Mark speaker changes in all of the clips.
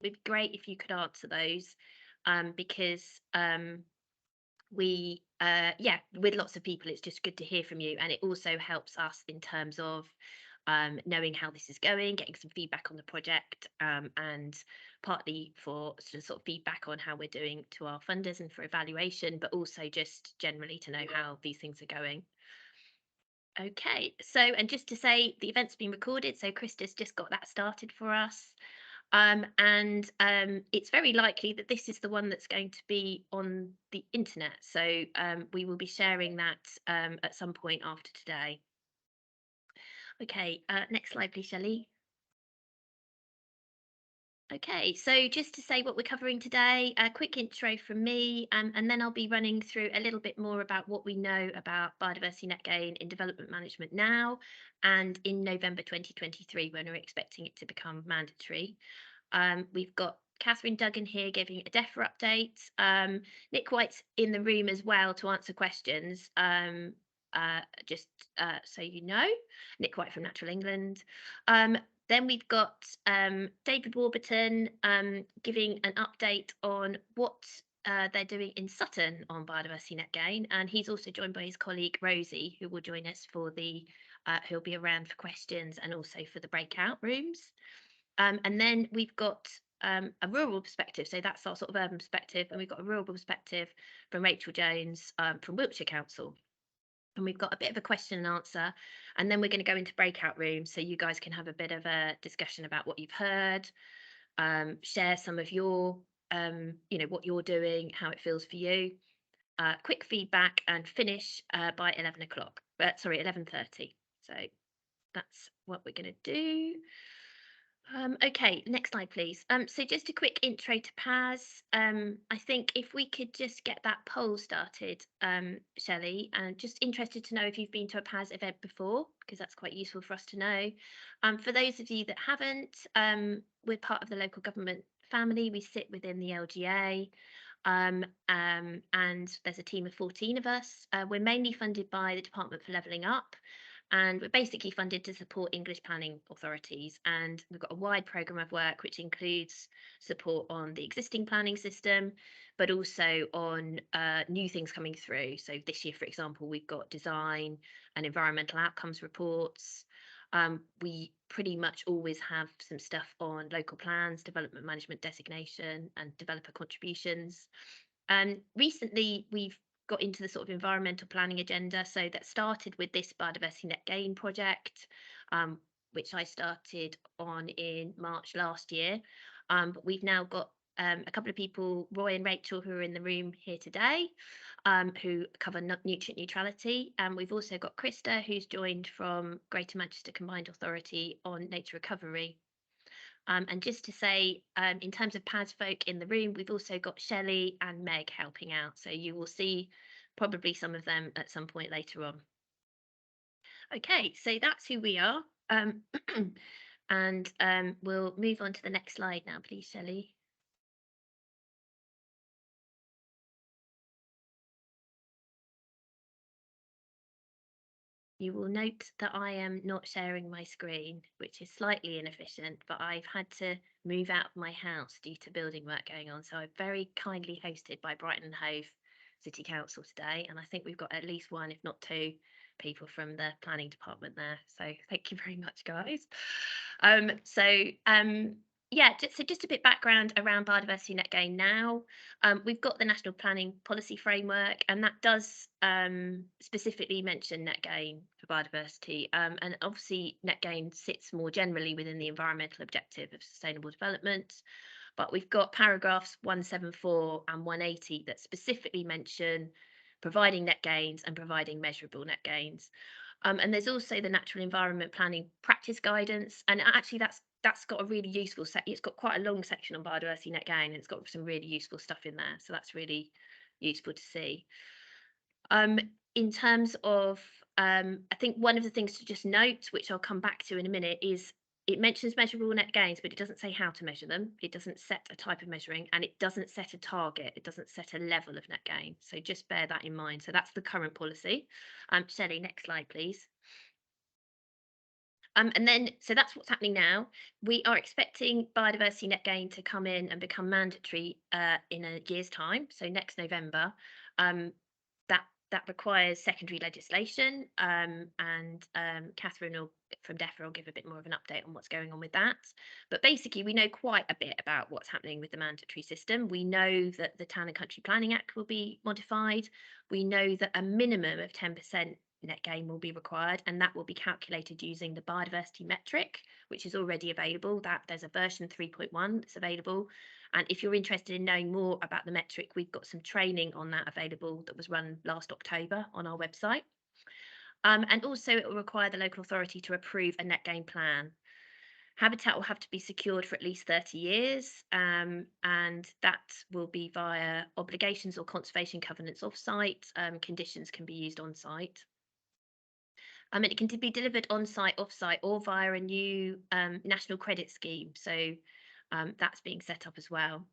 Speaker 1: it'd be great if you could answer those, because yeah, with lots of people, it's just good to hear from you, and it also helps us in terms of knowing how this is going, getting some feedback on the project, and partly for sort of feedback on how we're doing to our funders and for evaluation, but also just generally to know how these things are going. Okay, so, and just to say, the event's been recorded, so Krista's just got that started for us. And it's very likely that this is the one that's going to be on the internet. So we will be sharing that at some point after today. Okay, next slide, please, Shelley. Okay, so just to say what we're covering today, a quick intro from me, and then I'll be running through a little bit more about what we know about biodiversity net gain in development management now and in November 2023, when we're expecting it to become mandatory. We've got Catherine Duggan here giving a DEFRA update. Nick White's in the room as well to answer questions, just so you know. Nick White from Natural England. Then we've got David Warburton giving an update on what they're doing in Sutton on biodiversity net gain, and he's also joined by his colleague Rosie, who will join us for the who'll be around for questions and also for the breakout rooms. And then we've got a rural perspective, so that's our sort of urban perspective, and we've got a rural perspective from Rachel Jones from Wiltshire Council. And we've got a bit of a question and answer, and then we're going to go into breakout rooms so you guys can have a bit of a discussion about what you've heard, share some of your, what you're doing, how it feels for you, quick feedback, and finish by 11 o'clock. Sorry, 11:30. So that's what we're going to do. Okay, next slide, please. So just a quick intro to PAS. I think if we could just get that poll started, Shelley, and just interested to know if you've been to a PAS event before, because that's quite useful for us to know. For those of you that haven't, we're part of the local government family. We sit within the LGA. And there's a team of 14 of us. We're mainly funded by the Department for Levelling Up, and we're basically funded to support English planning authorities. And we've got a wide programme of work, which includes support on the existing planning system, but also on new things coming through. So this year, for example, we've got design and environmental outcomes reports. We pretty much always have some stuff on local plans, development management designation, and developer contributions. Recently, we've got into the sort of environmental planning agenda. So that started with this biodiversity net gain project, which I started on in March last year. But we've now got a couple of people, Roy and Rachel, who are in the room here today, who cover nutrient neutrality. And we've also got Krista, who's joined from Greater Manchester Combined Authority on nature recovery. And just to say, in terms of PAS folk in the room, we've also got Shelley and Meg helping out. So you will see probably some of them at some point later on. Okay, so that's who we are. And we'll move on to the next slide now, please, Shelley. You will note that I am not sharing my screen, which is slightly inefficient, but I've had to move out of my house due to building work going on. So I'm very kindly hosted by Brighton and Hove City Council today. And I think we've got at least one, if not two, people from the planning department there. So thank you very much, guys. Yeah, just a bit background around biodiversity net gain now. We've got the National Planning Policy Framework, and that does specifically mention net gain for biodiversity. And obviously, net gain sits more generally within the environmental objective of sustainable development. But we've got paragraphs 174 and 180 that specifically mention providing net gains and providing measurable net gains. And there's also the natural environment planning practice guidance, and actually that's got a really useful it's got quite a long section on biodiversity net gain, and it's got some really useful stuff in there, so that's really useful to see. In terms of I think one of the things to just note, which I'll come back to in a minute, is it mentions measurable net gains, but it doesn't say how to measure them. It doesn't set a type of measuring, and it doesn't set a target. It doesn't set a level of net gain. So just bear that in mind. So that's the current policy. Shelley, next slide, please. And then, so that's what's happening now. We are expecting biodiversity net gain to come in and become mandatory in a year's time, so next November. Um, that requires secondary legislation, and Catherine from DEFRA will give a bit more of an update on what's going on with that. But basically, we know quite a bit about what's happening with the mandatory system. We know that the Town and Country Planning Act will be modified. We know that a minimum of 10% net gain will be required, and that will be calculated using the biodiversity metric, which is already available. That there's a version 3.1 that's available. And if you're interested in knowing more about the metric, we've got some training on that available that was run last October on our website. And also it will require the local authority to approve a net gain plan. Habitat will have to be secured for at least 30 years, and that will be via obligations or conservation covenants off-site. Conditions can be used on-site. And it can be delivered on-site, off-site, or via a new national credit scheme. So that's being set up as well.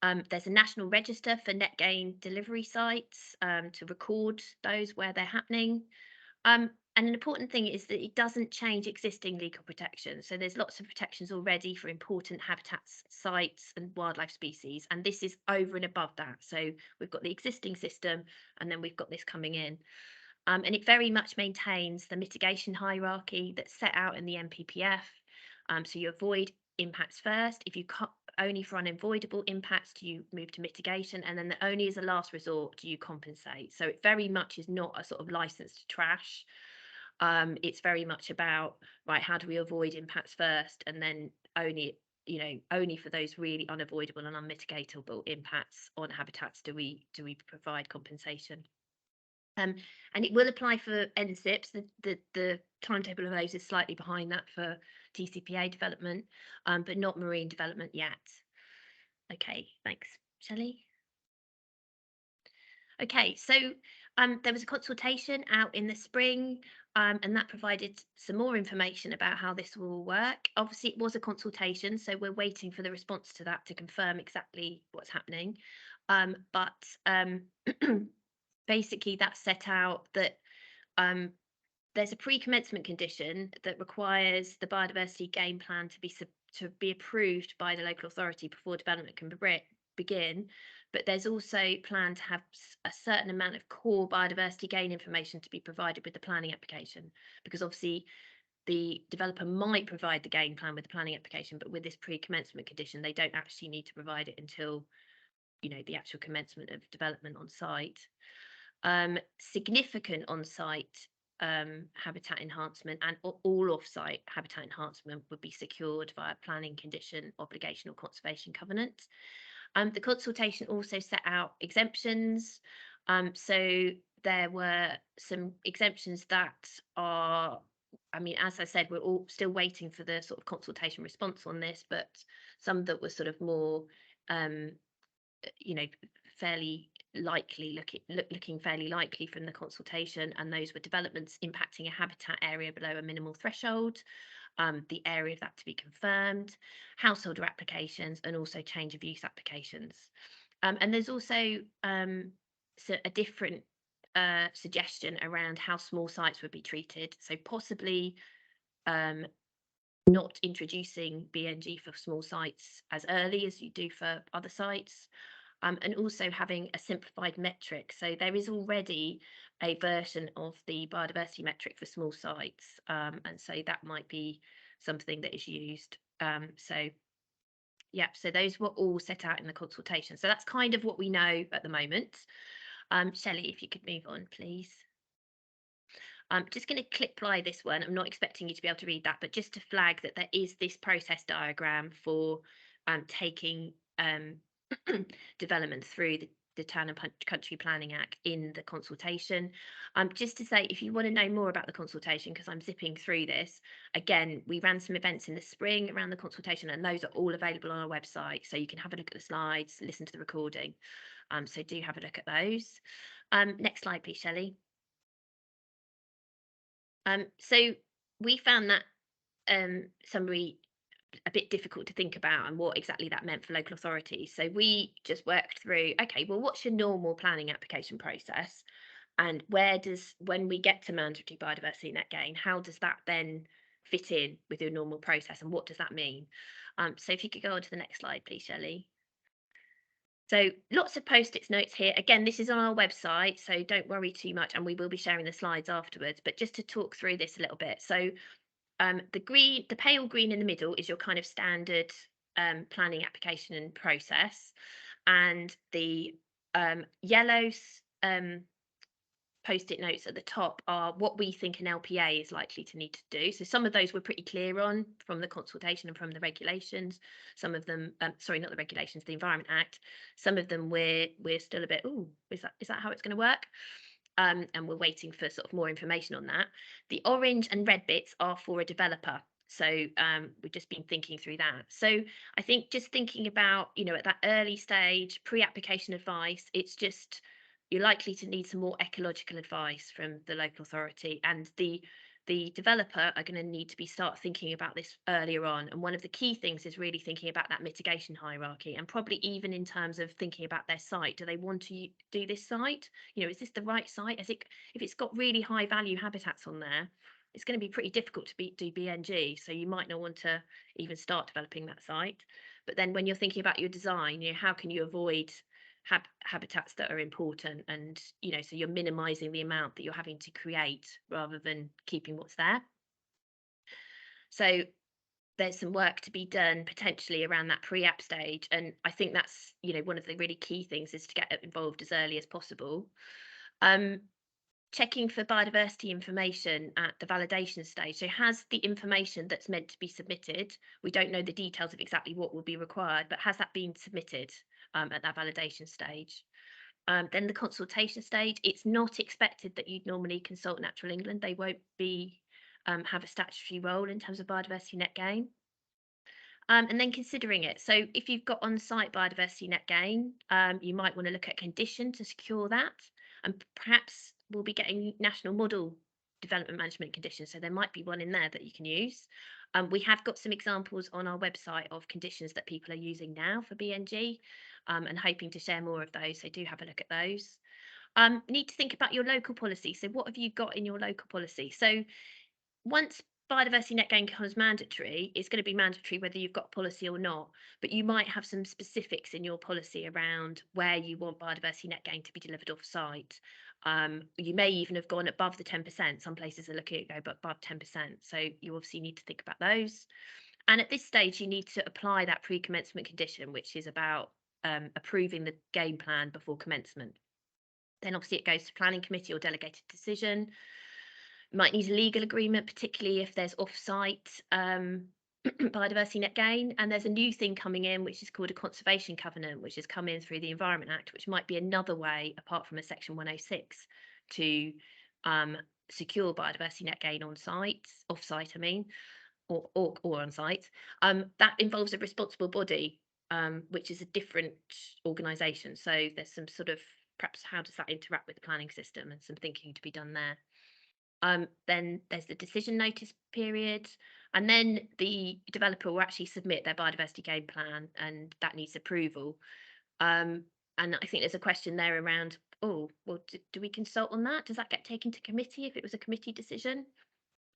Speaker 1: There's a national register for net gain delivery sites to record those where they're happening. And an important thing is that it doesn't change existing legal protection. So there's lots of protections already for important habitats, sites, and wildlife species. And this is over and above that. So we've got the existing system, and then we've got this coming in. And it very much maintains the mitigation hierarchy that's set out in the NPPF. So you avoid impacts first. If you only for unavoidable impacts do you move to mitigation, and then only as a last resort do you compensate. So it very much is not a sort of license to trash. It's very much about, right, how do we avoid impacts first, and then only for those really unavoidable and unmitigatable impacts on habitats do we provide compensation. And it will apply for NSIPs. The timetable of those is slightly behind that for TCPA development, but not marine development yet. Okay, thanks, Shelley. Okay, so there was a consultation out in the spring, and that provided some more information about how this will work. Obviously, it was a consultation, so we're waiting for the response to that to confirm exactly what's happening. But basically, that set out that there's a pre-commencement condition that requires the biodiversity game plan to be approved by the local authority before development can begin. But there's also planned to have a certain amount of core biodiversity gain information to be provided with the planning application, because obviously the developer might provide the game plan with the planning application, but with this pre-commencement condition, they don't actually need to provide it until the actual commencement of development on site. Significant on-site habitat enhancement and all off-site habitat enhancement would be secured via planning condition, obligation, or conservation covenant. The consultation also set out exemptions. So there were some exemptions that are, as I said, we're all still waiting for the sort of consultation response on this, but some that were sort of more, fairly likely, looking fairly likely from the consultation, and those were developments impacting a habitat area below a minimal threshold, the area of that to be confirmed, householder applications, and also change of use applications. And there's also a different suggestion around how small sites would be treated. So possibly not introducing BNG for small sites as early as you do for other sites. And also having a simplified metric. So there is already a version of the biodiversity metric for small sites, and so that might be something that is used. So those were all set out in the consultation. So that's kind of what we know at the moment. Shelley, if you could move on, please. I'm just going to click fly this one. I'm not expecting you to be able to read that, but just to flag that there is this process diagram for taking development through the Town and Country Planning Act in the consultation. Just to say, if you want to know more about the consultation, because I'm zipping through this, again, we ran some events in the spring around the consultation, and those are all available on our website. So you can have a look at the slides, listen to the recording. So do have a look at those. Next slide, please, Shelley. So we found that summary a bit difficult to think about and what exactly that meant for local authorities. So we just worked through, okay, well, what's your normal planning application process? And when we get to mandatory biodiversity net gain, how does that then fit in with your normal process, and what does that mean? So if you could go on to the next slide, please, Shelley. So lots of post-its notes here. Again, this is on our website, so don't worry too much, and we will be sharing the slides afterwards. But just to talk through this a little bit. So the pale green in the middle is your kind of standard planning application and process, and the yellow post-it notes at the top are what we think an LPA is likely to need to do. So some of those we're pretty clear on from the consultation and from the regulations. Some of them, sorry, not the regulations, the Environment Act. Some of them we're still a bit, oh, is that how it's going to work? And we're waiting for sort of more information on that. The orange and red bits are for a developer. So we've just been thinking through that. So I think just thinking about, at that early stage, pre-application advice, it's just you're likely to need some more ecological advice from the local authority, and the developer are going to need to start thinking about this earlier on. And one of the key things is really thinking about that mitigation hierarchy, and probably even in terms of thinking about their site. Do they want to do this site? Is this the right site? If it's got really high value habitats on there, it's going to be pretty difficult to do BNG. So you might not want to even start developing that site. But then when you're thinking about your design, how can you avoid habitats that are important, and so you're minimizing the amount that you're having to create rather than keeping what's there. So there's some work to be done potentially around that pre-app stage, and I think that's one of the really key things is to get involved as early as possible. Checking for biodiversity information at the validation stage. So has the information that's meant to be submitted, we don't know the details of exactly what will be required, but has that been submitted at that validation stage? Then the consultation stage, it's not expected that you'd normally consult Natural England. They won't be have a statutory role in terms of biodiversity net gain. And then considering it. So if you've got on-site biodiversity net gain, you might want to look at condition to secure that. And perhaps we'll be getting national model development management conditions. So there might be one in there that you can use. We have got some examples on our website of conditions that people are using now for BNG, and hoping to share more of those. So do have a look at those. Need to think about your local policy. So what have you got in your local policy? So once biodiversity net gain becomes mandatory, it's going to be mandatory whether you've got policy or not, but you might have some specifics in your policy around where you want biodiversity net gain to be delivered off site. You may even have gone above the 10%. Some places are looking at go above 10%. So you obviously need to think about those. And at this stage, you need to apply that pre-commencement condition, which is about approving the game plan before commencement. Then obviously it goes to planning committee or delegated decision. Might need a legal agreement, particularly if there's off-site biodiversity net gain. And there's a new thing coming in, which is called a conservation covenant, which has come in through the Environment Act, which might be another way, apart from a Section 106, to secure biodiversity net gain on site, off-site, I mean, or on site. That involves a responsible body, which is a different organisation. So there's some sort of, perhaps how does that interact with the planning system, and some thinking to be done there. Then there's the decision notice period, and then the developer will actually submit their biodiversity game plan, and that needs approval. And I think there's a question there around, oh, well, do we consult on that? Does that get taken to committee if it was a committee decision?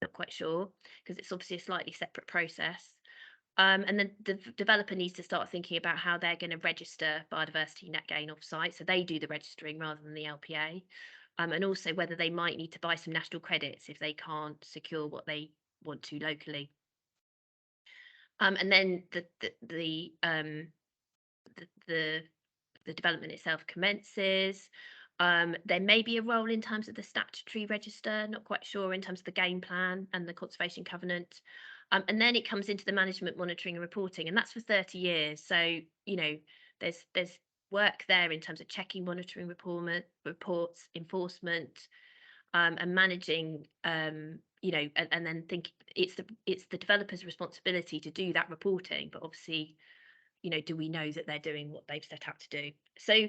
Speaker 1: Not quite sure, because it's obviously a slightly separate process. And then the developer needs to start thinking about how they're going to register biodiversity net gain off-site. So they do the registering rather than the LPA. And also whether they might need to buy some national credits if they can't secure what they want to locally. And then the development itself commences. There may be a role in terms of the statutory register, not quite sure in terms of the game plan and the conservation covenant. And then it comes into the management monitoring and reporting, and that's for 30 years. So, there's work there in terms of checking, monitoring reports, enforcement, and managing, and then think it's the developer's responsibility to do that reporting. But obviously, do we know that they're doing what they've set out to do? So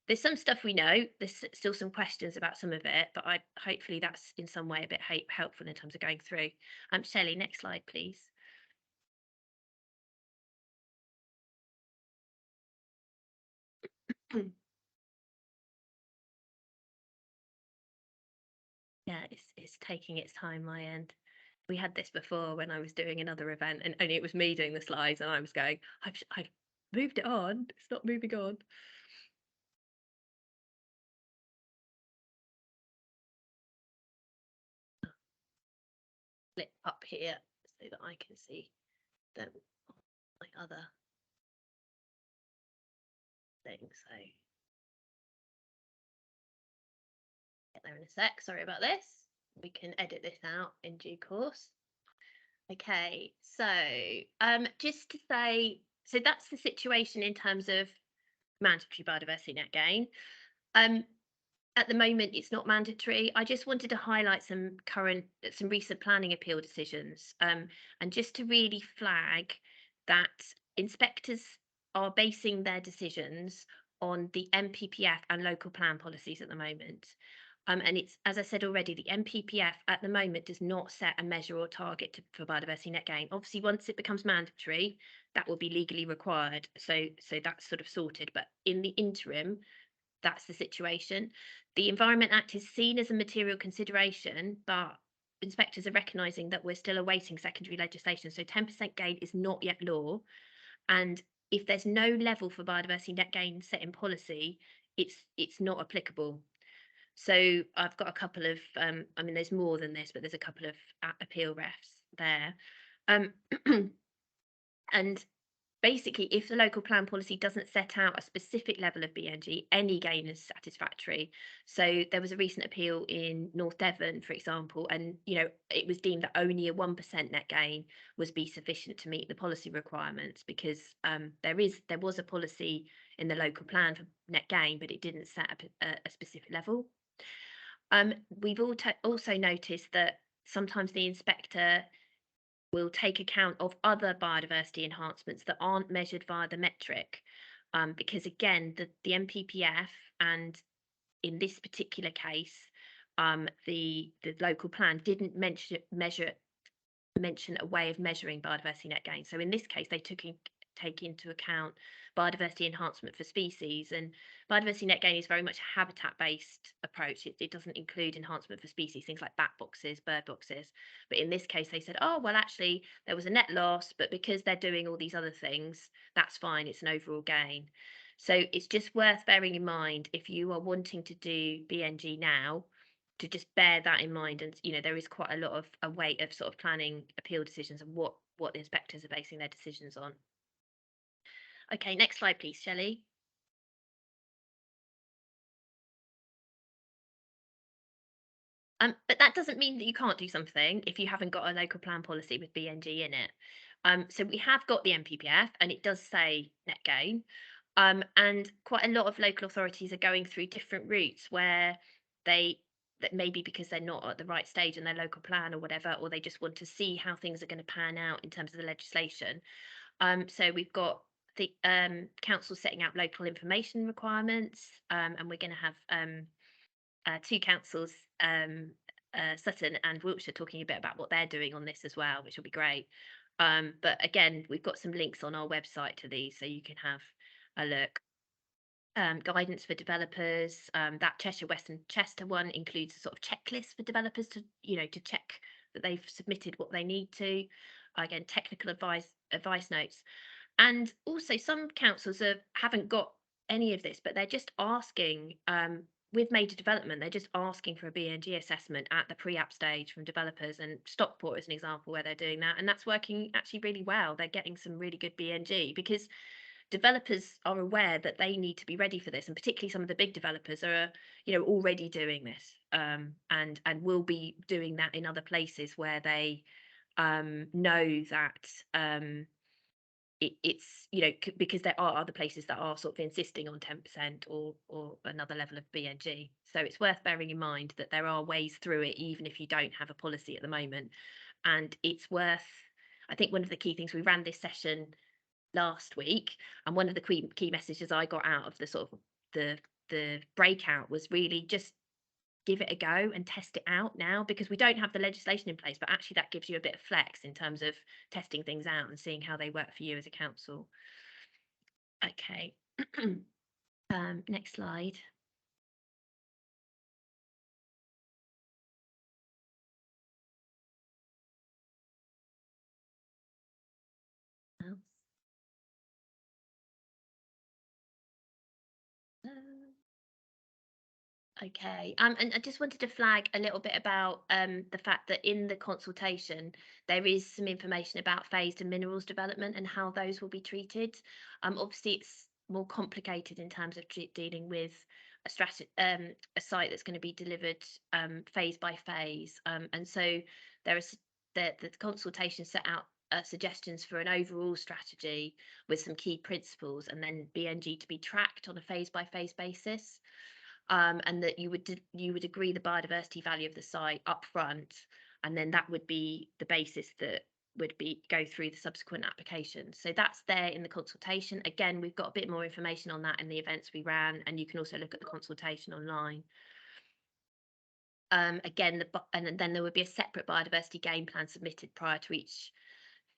Speaker 1: there's some stuff we know. There's still some questions about some of it, but hopefully that's in some way a bit helpful in terms of going through. Shelley, next slide, please. Yeah, it's taking its time, my end. We had this before when I was doing another event, and only it was me doing the slides, and I was going, I've moved it on. It's not moving on. Flip up here so that I can see them on my other thing. So get there in a sec. Sorry about this. We can edit this out in due course. Okay, so just to say, so that's the situation in terms of mandatory biodiversity net gain. Um, at the moment, it's not mandatory. I just wanted to highlight some recent planning appeal decisions, and just to really flag that inspectors are basing their decisions on the MPPF and local plan policies at the moment. And it's, as I said already, the MPPF at the moment does not set a measure or target for biodiversity net gain. Obviously, once it becomes mandatory, that will be legally required. So that's sort of sorted. But in the interim, that's the situation. The Environment Act is seen as a material consideration, but inspectors are recognising that we're still awaiting secondary legislation. So 10% gain is not yet law. And if there's no level for biodiversity net gain set in policy, it's not applicable. So I've got a couple of, I mean, there's more than this, but there's a couple of appeal refs there. Um, and basically, if the local plan policy doesn't set out a specific level of BNG, any gain is satisfactory. So there was a recent appeal in North Devon, for example, and it was deemed that only a 1% net gain was be sufficient to meet the policy requirements because there was a policy in the local plan for net gain, but it didn't set up a specific level. We've also noticed that sometimes the inspector will take account of other biodiversity enhancements that aren't measured via the metric. Because again, the MPPF and in this particular case, the local plan didn't mention a way of measuring biodiversity net gain. So in this case, they take into account biodiversity enhancement for species, and biodiversity net gain is very much a habitat-based approach. It doesn't include enhancement for species, things like bat boxes, bird boxes. But in this case, they said, oh, well, actually, there was a net loss, but because they're doing all these other things, that's fine. It's an overall gain. So it's just worth bearing in mind if you are wanting to do BNG now, to just bear that in mind. And there is quite a lot of a weight of sort of planning appeal decisions and what the inspectors are basing their decisions on. Okay, next slide, please, Shelley. But that doesn't mean that you can't do something if you haven't got a local plan policy with BNG in it. So we have got the MPPF and it does say net gain. And quite a lot of local authorities are going through different routes where that maybe because they're not at the right stage in their local plan or whatever, or they just want to see how things are going to pan out in terms of the legislation. So we've got the council setting out local information requirements, and we're going to have two councils, Sutton and Wiltshire, talking a bit about what they're doing on this as well, which will be great. But again, we've got some links on our website to these, so you can have a look. Guidance for developers. That Cheshire West and Chester one includes a sort of checklist for developers to check that they've submitted what they need to. Again, technical advice notes. And also some councils haven't got any of this, but they're just asking, with major development, they're just asking for a BNG assessment at the pre-app stage from developers, and Stockport is an example where they're doing that, and that's working actually really well. They're getting some really good BNG because developers are aware that they need to be ready for this, and particularly some of the big developers are already doing this, and will be doing that in other places where they know that it's because there are other places that are sort of insisting on 10% or another level of BNG. So it's worth bearing in mind that there are ways through it even if you don't have a policy at the moment. And it's worth, I think one of the key things, we ran this session last week, and one of the key messages I got out of the sort of the breakout was really just give it a go and test it out now, because we don't have the legislation in place, but actually that gives you a bit of flex in terms of testing things out and seeing how they work for you as a council. Okay. Next slide. Okay. And I just wanted to flag a little bit about the fact that in the consultation there is some information about phased and minerals development and how those will be treated. Obviously, it's more complicated in terms of dealing with a site that's going to be delivered phase by phase. And so there is the consultation set out suggestions for an overall strategy with some key principles, and then BNG to be tracked on a phase by phase basis, and that you would agree the biodiversity value of the site up front, and then that would be the basis that would be go through the subsequent applications. So that's there in the consultation. Again, we've got a bit more information on that in the events we ran, and you can also look at the consultation online. Again, and then there would be a separate biodiversity game plan submitted prior to each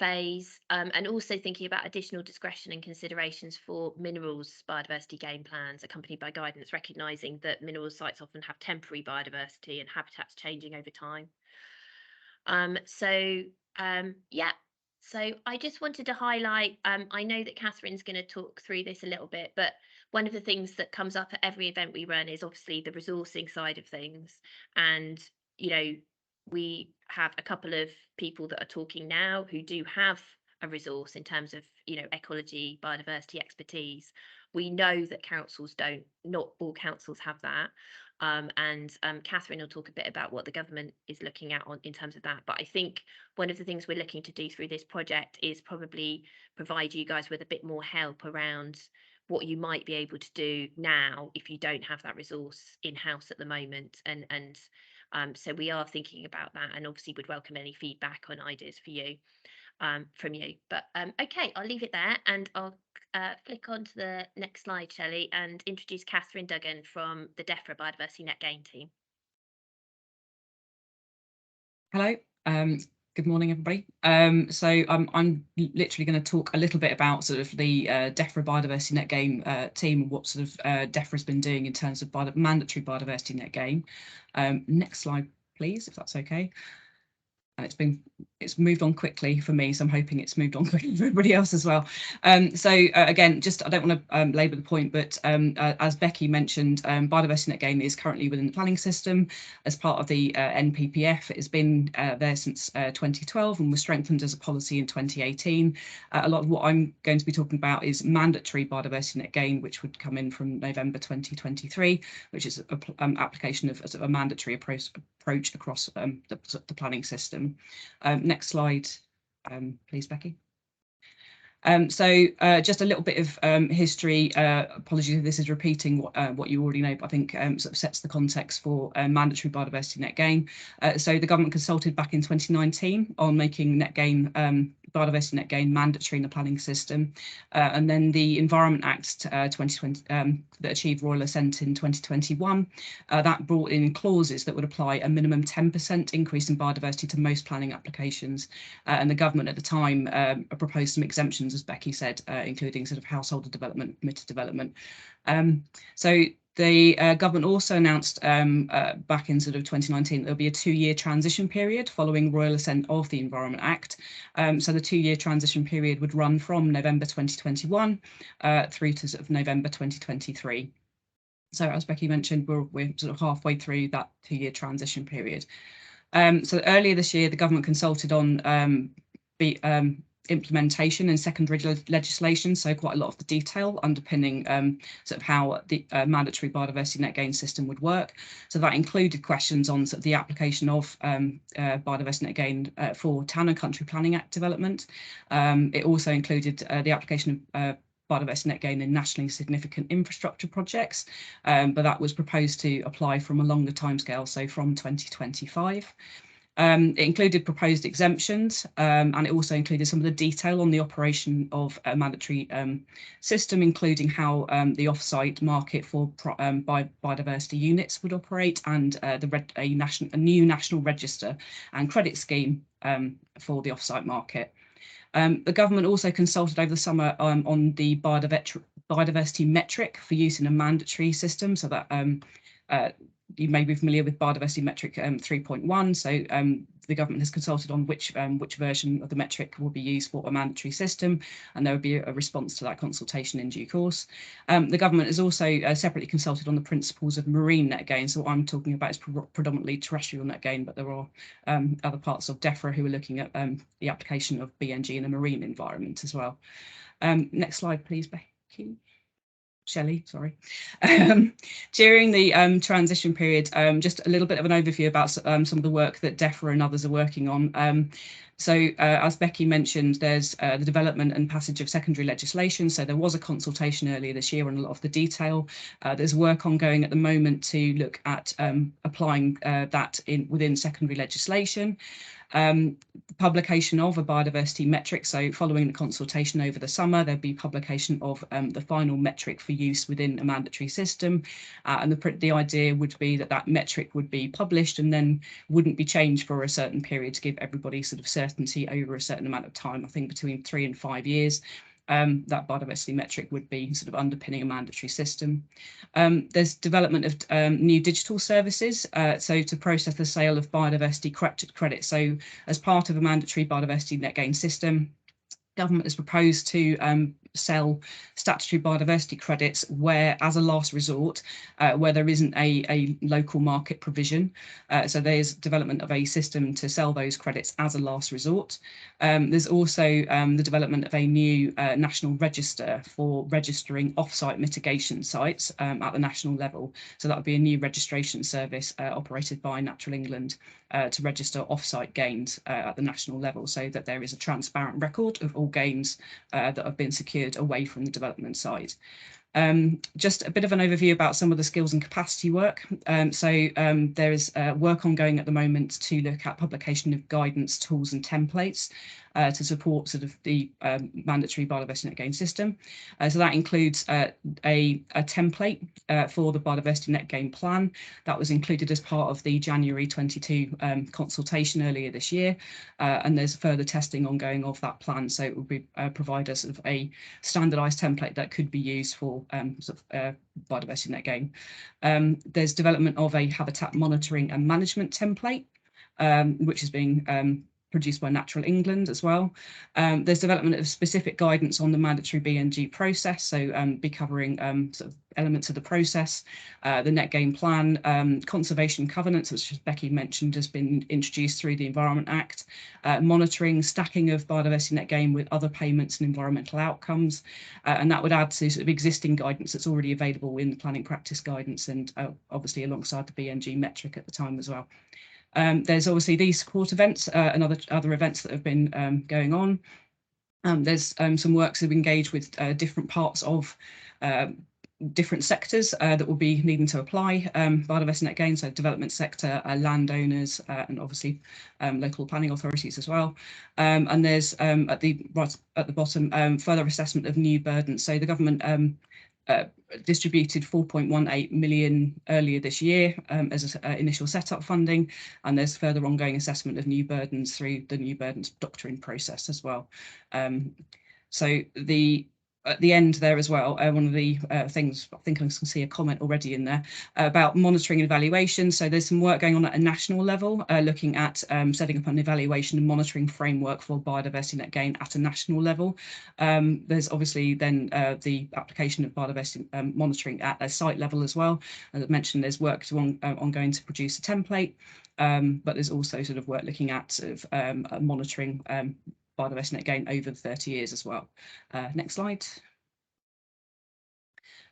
Speaker 1: phase, and also thinking about additional discretion and considerations for minerals biodiversity game plans accompanied by guidance, recognising that minerals sites often have temporary biodiversity and habitats changing over time. Yeah, so I just wanted to highlight, I know that Catherine's going to talk through this a little bit, but one of the things that comes up at every event we run is obviously the resourcing side of things. And, you know, we have a couple of people that are talking now who do have a resource in terms of, ecology, biodiversity expertise. We know that councils don't, not all councils have that. And Catherine will talk a bit about what the government is looking at in terms of that. But I think one of the things we're looking to do through this project is probably provide you guys with a bit more help around what you might be able to do now if you don't have that resource in-house at the moment. So we are thinking about that, and obviously would welcome any feedback on ideas for you, from you. But okay, I'll leave it there, and I'll flick on to the next slide, Shelley, and introduce Catherine Duggan from the DEFRA Biodiversity Net Gain team.
Speaker 2: Hello. Good morning, everybody. So I'm literally going to talk a little bit about sort of the DEFRA Biodiversity Net Gain team and what sort of DEFRA has been doing in terms of mandatory biodiversity net gain. Next slide, please, if that's okay. And it's moved on quickly for me, so I'm hoping it's moved on quickly for everybody else as well. Again, I don't want to labour the point, but as Becky mentioned, biodiversity net gain is currently within the planning system as part of the NPPF. It has been there since 2012 and was strengthened as a policy in 2018. A lot of what I'm going to be talking about is mandatory biodiversity net gain, which would come in from November 2023, which is an application of a mandatory approach across the planning system. Next slide, please, Becky. Just a little bit of history. Apologies if this is repeating what you already know, but I think sort of sets the context for mandatory biodiversity net gain. So the government consulted back in 2019 on making net gain, biodiversity net gain mandatory in the planning system, and then the Environment Act 2020 that achieved royal assent in 2021, that brought in clauses that would apply a minimum 10% increase in biodiversity to most planning applications, and the government at the time proposed some exemptions, as Becky said, including sort of household development, permitted development. The government also announced back in sort of 2019 there'll be a 2-year transition period following royal assent of the Environment Act. So the 2-year transition period would run from November 2021 through to sort of November 2023. So as Becky mentioned, we're sort of halfway through that 2-year transition period. So earlier this year, the government consulted on implementation and secondary legislation, so quite a lot of the detail underpinning sort of how the mandatory biodiversity net gain system would work. So that included questions on sort of the application of biodiversity net gain for town and country planning act development. It also included the application of biodiversity net gain in nationally significant infrastructure projects, but that was proposed to apply from a longer timescale, so from 2025. It included proposed exemptions, and it also included some of the detail on the operation of a mandatory system, including how the off-site market for biodiversity units would operate, and a new national register and credit scheme for the off-site market. The government also consulted over the summer on the biodiversity metric for use in a mandatory system, so that you may be familiar with biodiversity metric 3.1. So the government has consulted on which version of the metric will be used for a mandatory system, and there will be a response to that consultation in due course. The government has also separately consulted on the principles of marine net gain. So what I'm talking about is predominantly terrestrial net gain, but there are other parts of DEFRA who are looking at the application of BNG in a marine environment as well. Next slide, please, Becky. Shelley, sorry. During the transition period, just a little bit of an overview about some of the work that DEFRA and others are working on. So as Becky mentioned, there's the development and passage of secondary legislation. So there was a consultation earlier this year on a lot of the detail. There's work ongoing at the moment to look at applying that within secondary legislation. Publication of a biodiversity metric. So following the consultation over the summer, there'll be publication of the final metric for use within a mandatory system. And the idea would be that that metric would be published and then wouldn't be changed for a certain period to give everybody sort of certainty over a certain amount of time, I think between 3 and 5 years. That biodiversity metric would be sort of underpinning a mandatory system. There's development of new digital services, so to process the sale of biodiversity credits. So as part of a mandatory biodiversity net gain system, government has proposed to sell statutory biodiversity credits where, as a last resort, where there isn't a local market provision. So there's development of a system to sell those credits as a last resort. There's also the development of a new national register for registering off-site mitigation sites at the national level. So that would be a new registration service operated by Natural England to register off-site gains at the national level, so that there is a transparent record of all gains that have been secured away from the development side. Just a bit of an overview about some of the skills and capacity work. There is work ongoing at the moment to look at publication of guidance, tools and templates to support sort of the mandatory biodiversity net gain system. So that includes a template for the biodiversity net gain plan that was included as part of the January 22 consultation earlier this year. And there's further testing ongoing of that plan. So it will be provide us sort of a standardized template that could be used for biodiversity net gain. There's development of a habitat monitoring and management template, which is being produced by Natural England as well. There's development of specific guidance on the mandatory BNG process, so be covering sort of elements of the process, the net gain plan, conservation covenants, which as Becky mentioned has been introduced through the Environment Act, monitoring, stacking of biodiversity net gain with other payments and environmental outcomes, and that would add to sort of existing guidance that's already available in the planning practice guidance and obviously alongside the BNG metric at the time as well. There's obviously these support events and other events that have been going on. There's some works that have engaged with different parts of different sectors that will be needing to apply biodiversity net gain, so development sector, landowners, and obviously local planning authorities as well. And there's right at the bottom further assessment of new burdens. So the government distributed 4.18 million earlier this year as initial setup funding, and there's further ongoing assessment of new burdens through the new burdens doctrine process as well. So at the end there as well, one of the things, I think I can see a comment already in there about monitoring and evaluation. So there's some work going on at a national level, looking at setting up an evaluation and monitoring framework for biodiversity net gain at a national level. There's obviously then the application of biodiversity monitoring at a site level as well. As I mentioned, there's work ongoing to produce a template, but there's also sort of work looking at sort of monitoring biodiversity net gain over 30 years as well. Next slide.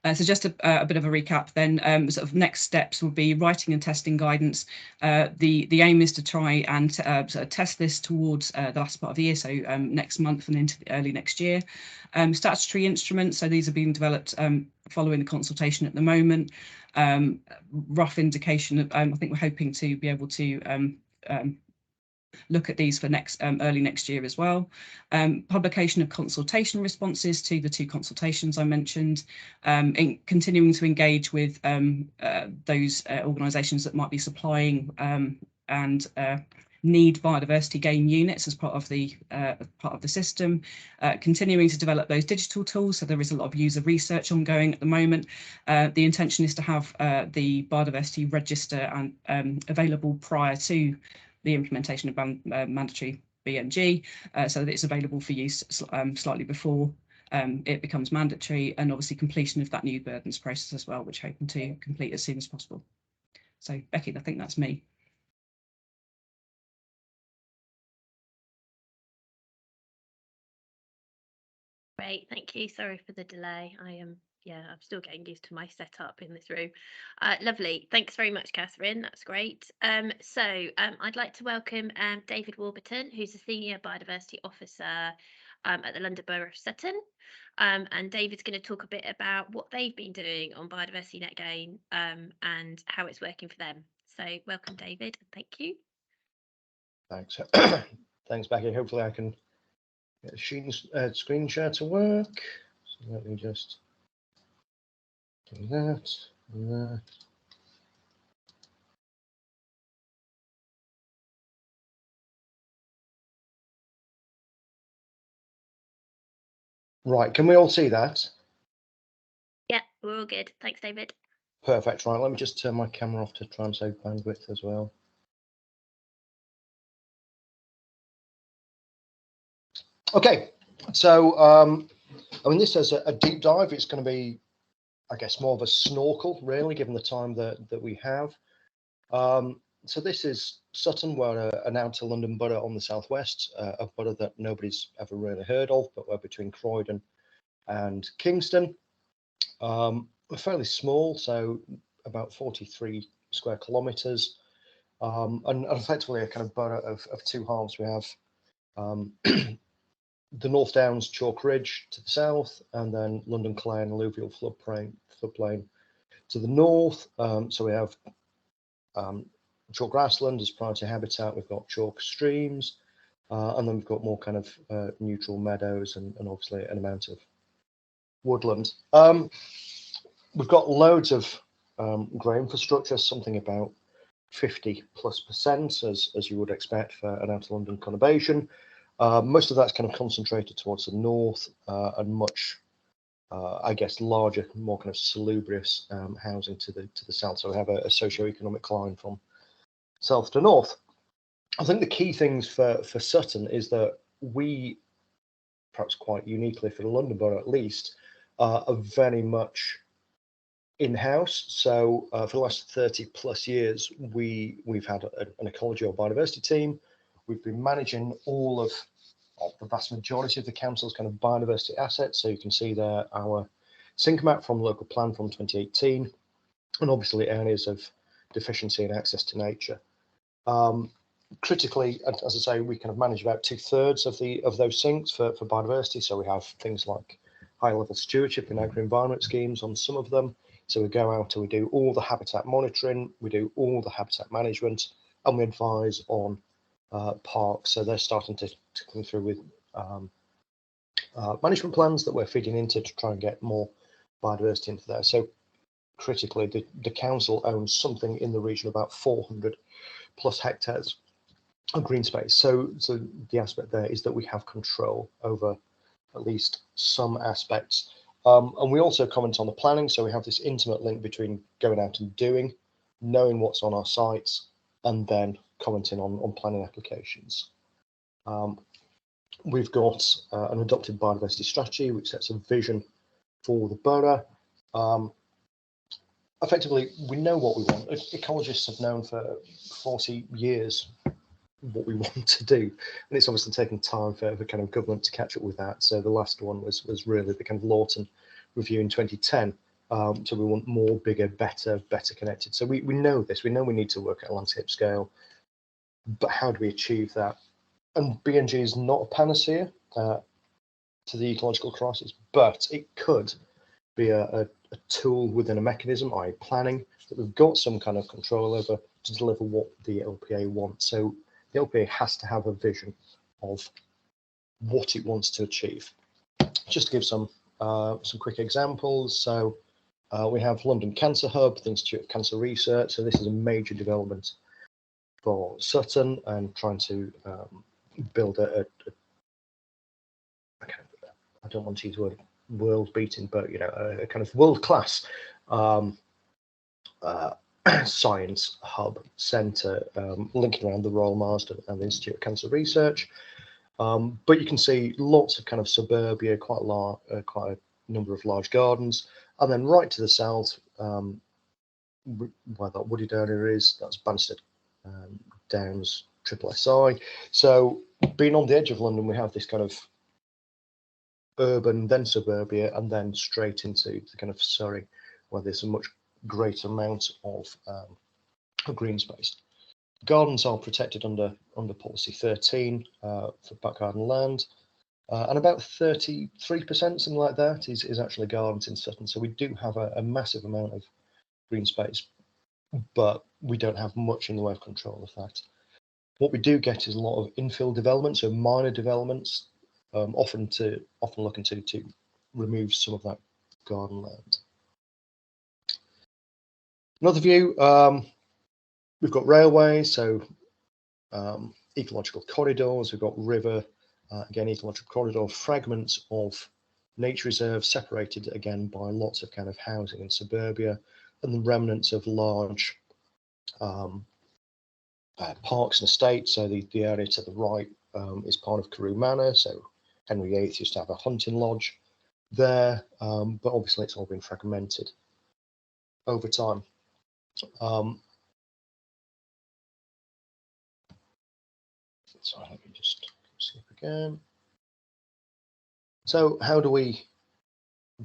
Speaker 2: So just a bit of a recap then, sort of next steps would be writing and testing guidance. The aim is to try and sort of test this towards the last part of the year, so next month and into early next year. Statutory instruments, so these are being developed following the consultation at the moment. Rough indication of, I think we're hoping to be able to look at these for early next year as well. Publication of consultation responses to the 2 consultations I mentioned, continuing to engage with those organisations that might be supplying and need biodiversity gain units as part of the system, continuing to develop those digital tools. So there is a lot of user research ongoing at the moment. The intention is to have the biodiversity register and available prior to the implementation of mandatory BNG, so that it's available for use slightly before it becomes mandatory, and obviously completion of that new burdens process as well, which we're hoping to complete as soon as possible. So Becky, I think that's me.
Speaker 1: Great, thank you. Sorry for the delay. I'm still getting used to my setup in this room. Lovely. Thanks very much, Catherine. That's great. I'd like to welcome David Warburton, who's a Senior Biodiversity Officer at the London Borough of Sutton. And David's going to talk a bit about what they've been doing on biodiversity net gain and how it's working for them. So welcome, David, and thank you.
Speaker 3: Thanks. Thanks, Becky. Hopefully I can get the screen share to work. So let me just do that and that. Right, can we all see that?
Speaker 1: Yeah, we're all good. Thanks, David.
Speaker 3: Perfect. Right, let me just turn my camera off to try and save bandwidth as well. Okay, so I mean, this is a deep dive. It's going to be, I guess, more of a snorkel, really, given the time that we have. So this is Sutton. We're an outer London borough on the southwest, a borough that nobody's ever really heard of, but we're between Croydon and Kingston. We're fairly small, so about 43 square kilometres, and effectively a kind of borough of two halves. We have the North Downs Chalk Ridge to the south, and then London Clay and alluvial floodplain to the north. So we have chalk grassland as priority habitat. We've got chalk streams, and then we've got more kind of neutral meadows and obviously an amount of woodland. We've got loads of grey infrastructure, something about 50+% as you would expect for an outer London conurbation. Most of that's kind of concentrated towards the north and much, I guess, larger, more kind of salubrious housing to the south. So we have a socio-economic line from south to north. I think the key things for Sutton is that we, perhaps quite uniquely for the London Borough at least, are very much in-house. So for the last 30+ years, we've had an ecology or biodiversity team. We've been managing all of the vast majority of the council's kind of biodiversity assets. So you can see there our sync map from local plan from 2018, and obviously areas of deficiency and access to nature. Critically, as I say, we kind of manage about 2/3 of those syncs for biodiversity. So we have things like high-level stewardship and agri-environment schemes on some of them. So we go out and we do all the habitat monitoring, we do all the habitat management, and we advise on parks. So they're starting to come through with management plans that we're feeding into to try and get more biodiversity into there. So critically, the council owns something in the region of about 400+ hectares of green space. So the aspect there is that we have control over at least some aspects. And we also comment on the planning. So we have this intimate link between going out and doing, knowing what's on our sites, and then commenting on planning applications. We've got an adopted biodiversity strategy, which sets a vision for the borough. Effectively, we know what we want. Ecologists have known for 40 years what we want to do, and it's obviously taken time for kind of government to catch up with that. So the last one was really the kind of Lawton review in 2010. So we want more, bigger, better connected. So we know this. We know we need to work at a landscape scale, but how do we achieve that? And BNG is not a panacea to the ecological crisis, but it could be a tool within a mechanism, i.e. planning, that we've got some kind of control over to deliver what the LPA wants. So the LPA has to have a vision of what it wants to achieve. Just to give some quick examples. So we have London Cancer Hub, the Institute of Cancer Research. So this is a major development for Sutton and trying to build a kind of, I don't want to use the word world beating, but you know, a kind of world class science hub centre linking around the Royal Marsden and the Institute of Cancer Research. But you can see lots of kind of suburbia, quite a number of large gardens, and then right to the south, where that wooded area is, that's Banstead Downs SSSI. So being on the edge of London, we have this kind of urban, then suburbia, and then straight into the kind of Surrey, where there's a much greater amount of green space. Gardens are protected under policy 13 for back garden land, and about 33%, something like that, is actually gardens in Sutton. So we do have a massive amount of green space, but we don't have much in the way of control of that. What we do get is a lot of infill development, so minor developments, often looking to remove some of that garden land. Another view, we've got railways, so ecological corridors, we've got river, again, ecological corridor, fragments of nature reserves separated again by lots of kind of housing and suburbia, and the remnants of large parks and estates. So the area to the right is part of Carew Manor, so Henry VIII used to have a hunting lodge there, but obviously it's all been fragmented over time. Sorry, let me just skip again. So how do we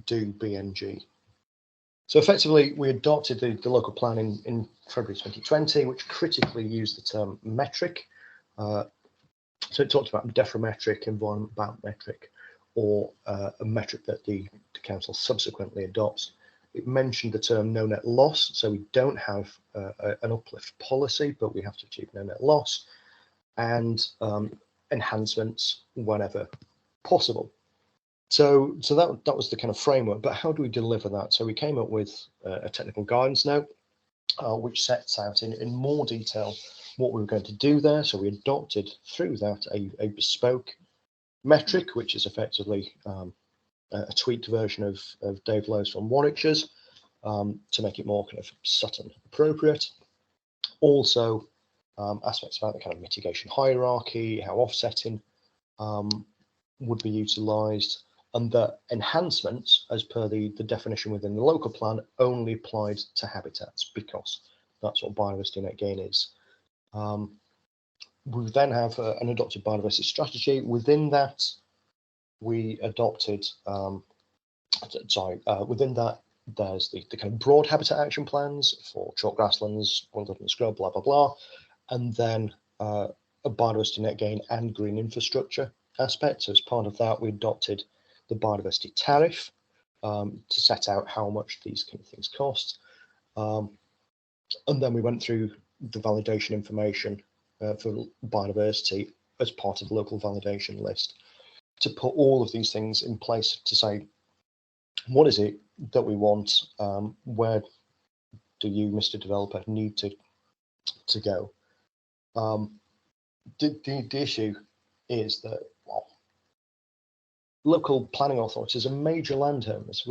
Speaker 3: do BNG? So effectively, we adopted the local plan in February 2020, which critically used the term metric. So it talked about dephrometric, environment barometric, or a metric that the council subsequently adopts. It mentioned the term no net loss, so we don't have an uplift policy, but we have to achieve no net loss, and enhancements whenever possible. So that was the kind of framework, but how do we deliver that? So we came up with a technical guidance note, which sets out in more detail what we were going to do there. So we adopted through that a bespoke metric, which is effectively a tweaked version of Dave Lowe's from Warwickshire's to make it more kind of Sutton appropriate. Also, aspects about the kind of mitigation hierarchy, how offsetting would be utilised, and that enhancements, as per the definition within the local plan, only applied to habitats, because that's what biodiversity net gain is. We then have an adopted biodiversity strategy. Within that, we adopted, within that, there's the kind of broad habitat action plans for chalk grasslands, wildwood and scrub, blah, blah, blah. And then a biodiversity net gain and green infrastructure aspect. So as part of that, we adopted the biodiversity tariff to set out how much these kind of things cost. And then we went through the validation information for biodiversity as part of the local validation list to put all of these things in place to say, what is it that we want? Where do you, Mr. Developer, need to go? The issue is that, well, local planning authorities are major landowners.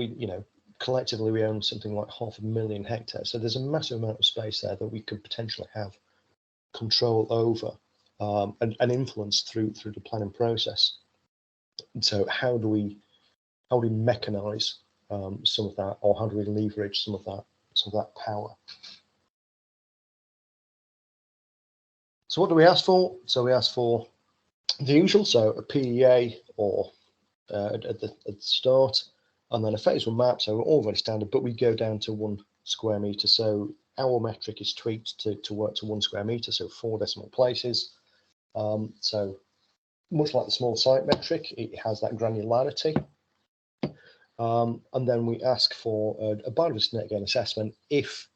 Speaker 3: Collectively we own something like 500,000 hectares. So there's a massive amount of space there that we could potentially have control over and influence through the planning process. And so how do we mechanize some of that, or how do we leverage some of that power? So what do we ask for? So we ask for the usual, so a PEA or at the start, and then a phase 1 map, so all very standard, but we go down to 1 square meter. So our metric is tweaked to work to 1 square meter, so 4 decimal places. So much like the small site metric, it has that granularity. And then we ask for a biodiversity net gain assessment if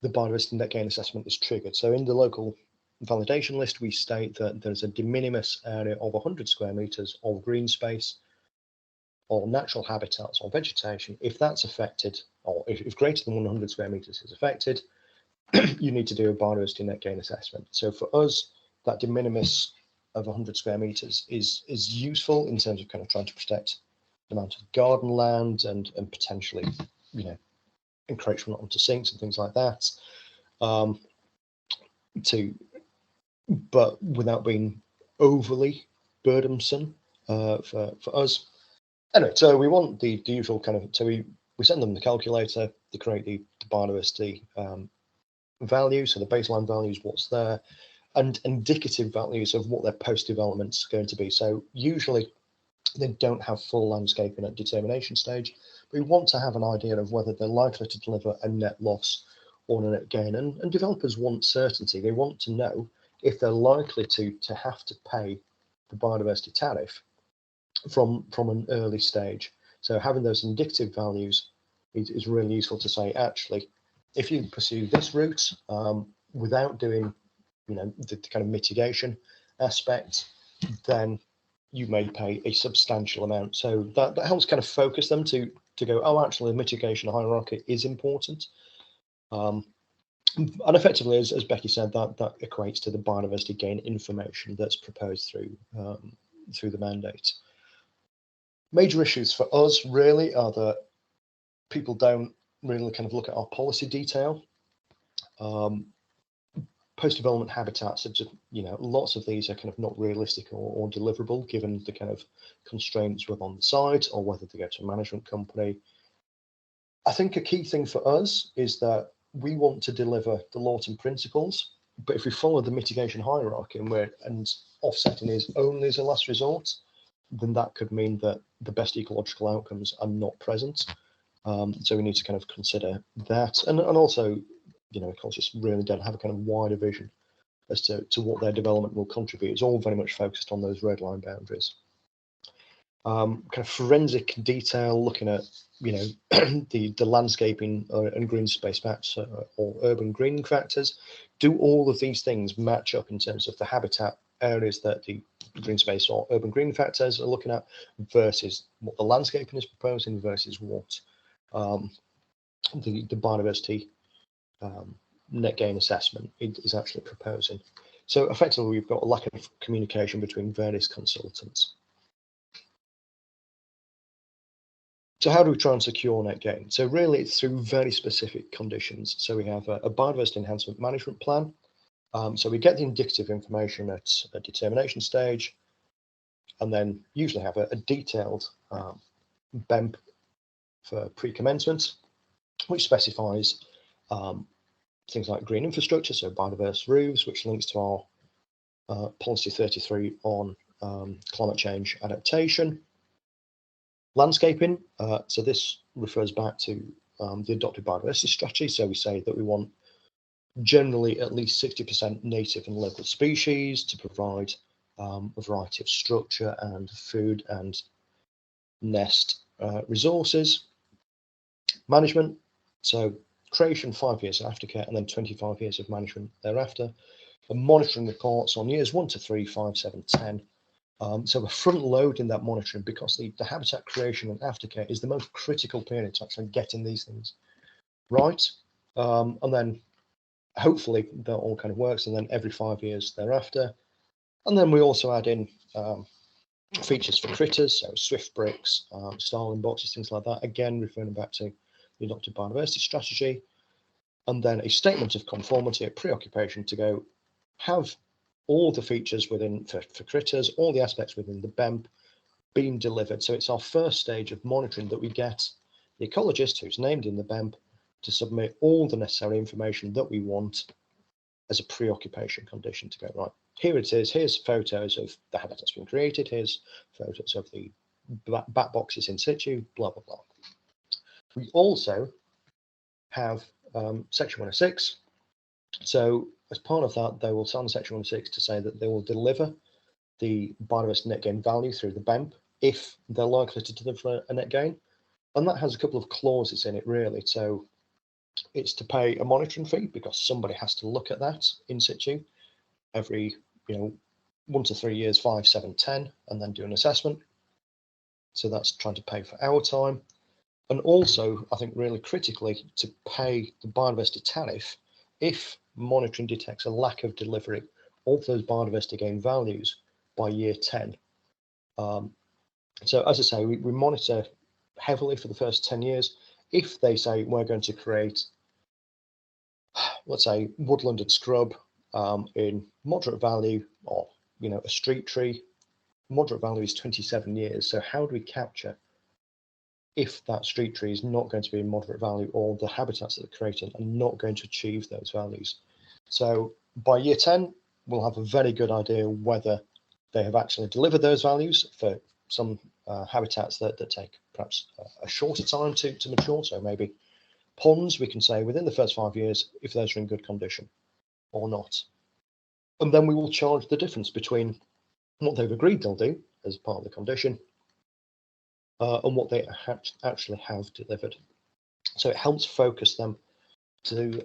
Speaker 3: the biodiversity net gain assessment is triggered. So in the local validation list, we state that there's a de minimis area of 100 square meters of green space or natural habitats or vegetation. If that's affected, or if greater than 100 square meters is affected, you need to do a biodiversity net gain assessment. So for us, that de minimis of 100 square meters is useful in terms of kind of trying to protect the amount of garden land and potentially, you know, encroachment onto sinks and things like that. But without being overly burdensome for us. Anyway, so we want the usual kind of, so we send them the calculator to create the biodiversity value, so the baseline values, what's there, and indicative values of what their post-development's going to be. So usually they don't have full landscaping at determination stage. We want to have an idea of whether they're likely to deliver a net loss or a net gain. And developers want certainty. They want to know if they're likely to have to pay the biodiversity tariff from an early stage. So having those indicative values is really useful to say, actually, if you pursue this route without doing, you know, the kind of mitigation aspect, then you may pay a substantial amount. So that helps kind of focus them to go, oh, actually, the mitigation hierarchy is important. And effectively, as Becky said, that equates to the biodiversity gain information that's proposed through the mandate. Major issues for us really are that people don't really kind of look at our policy detail. Post-development habitats are just, you know, lots of these are kind of not realistic or deliverable given the kind of constraints whether on the site or whether they go to a management company. I think a key thing for us is that we want to deliver the Lawton principles, but if we follow the mitigation hierarchy and offsetting is only as a last resort, then that could mean that the best ecological outcomes are not present. So we need to kind of consider that, and also, you know, ecologists really don't have a kind of wider vision as to what their development will contribute. It's all very much focused on those red line boundaries. Kind of forensic detail, looking at, you know, the landscaping and green space factors or urban greening factors. Do all of these things match up in terms of the habitat areas that the green space or urban green factors are looking at versus what the landscaping is proposing versus what the biodiversity net gain assessment is actually proposing. So effectively, we've got a lack of communication between various consultants. So how do we try and secure net gain? So really, it's through very specific conditions. So we have a biodiversity enhancement management plan. So we get the indicative information at a determination stage, and then usually have a detailed BEMP for pre-commencement, which specifies things like green infrastructure, so biodiverse roofs, which links to our policy 33 on climate change adaptation. Landscaping, so this refers back to the adopted biodiversity strategy. So we say that we want generally at least 60% native and local species to provide a variety of structure and food and nest resources. Management, so creation 5 years of aftercare and then 25 years of management thereafter. And monitoring reports on years 1 to 3, 5, 7, 10. So we're front loading that monitoring because the habitat creation and aftercare is the most critical period to actually getting these things right. And then hopefully that all kind of works, and then every 5 years thereafter. And then we also add in features for critters, so swift bricks, starling boxes, things like that, again referring back to the adopted biodiversity strategy. And then a statement of conformity at preoccupation to go have all the features within for critters, all the aspects within the BEMP being delivered. So it's our first stage of monitoring that we get the ecologist who's named in the BEMP to submit all the necessary information that we want as a preoccupation condition to go, right, here it is, here's photos of the habitats being created, here's photos of the bat boxes in situ, blah, blah, blah. We also have section 106. So as part of that, they will sign section 106 to say that they will deliver the biodiversity net gain value through the BEMP if they're likely to deliver a net gain. And that has a couple of clauses in it, really. So it's to pay a monitoring fee because somebody has to look at that in situ every, 1 to 3 years, 5, 7, 10, and then do an assessment. So that's trying to pay for our time. And also, I think really critically, to pay the biodiversity tariff if monitoring detects a lack of delivery of those biodiversity gain values by year 10. So as I say, we monitor heavily for the first 10 years. If they say we're going to create, let's say, woodland and scrub in moderate value, or a street tree, moderate value is 27 years. So how do we capture if that street tree is not going to be in moderate value, or the habitats that they're creating are not going to achieve those values? So by year 10, we'll have a very good idea whether they have actually delivered those values for some habitats that take perhaps a shorter time to mature. So maybe ponds, we can say within the first 5 years if those are in good condition or not. And then we will charge the difference between what they've agreed they'll do as part of the condition and what they actually have delivered. So it helps focus them to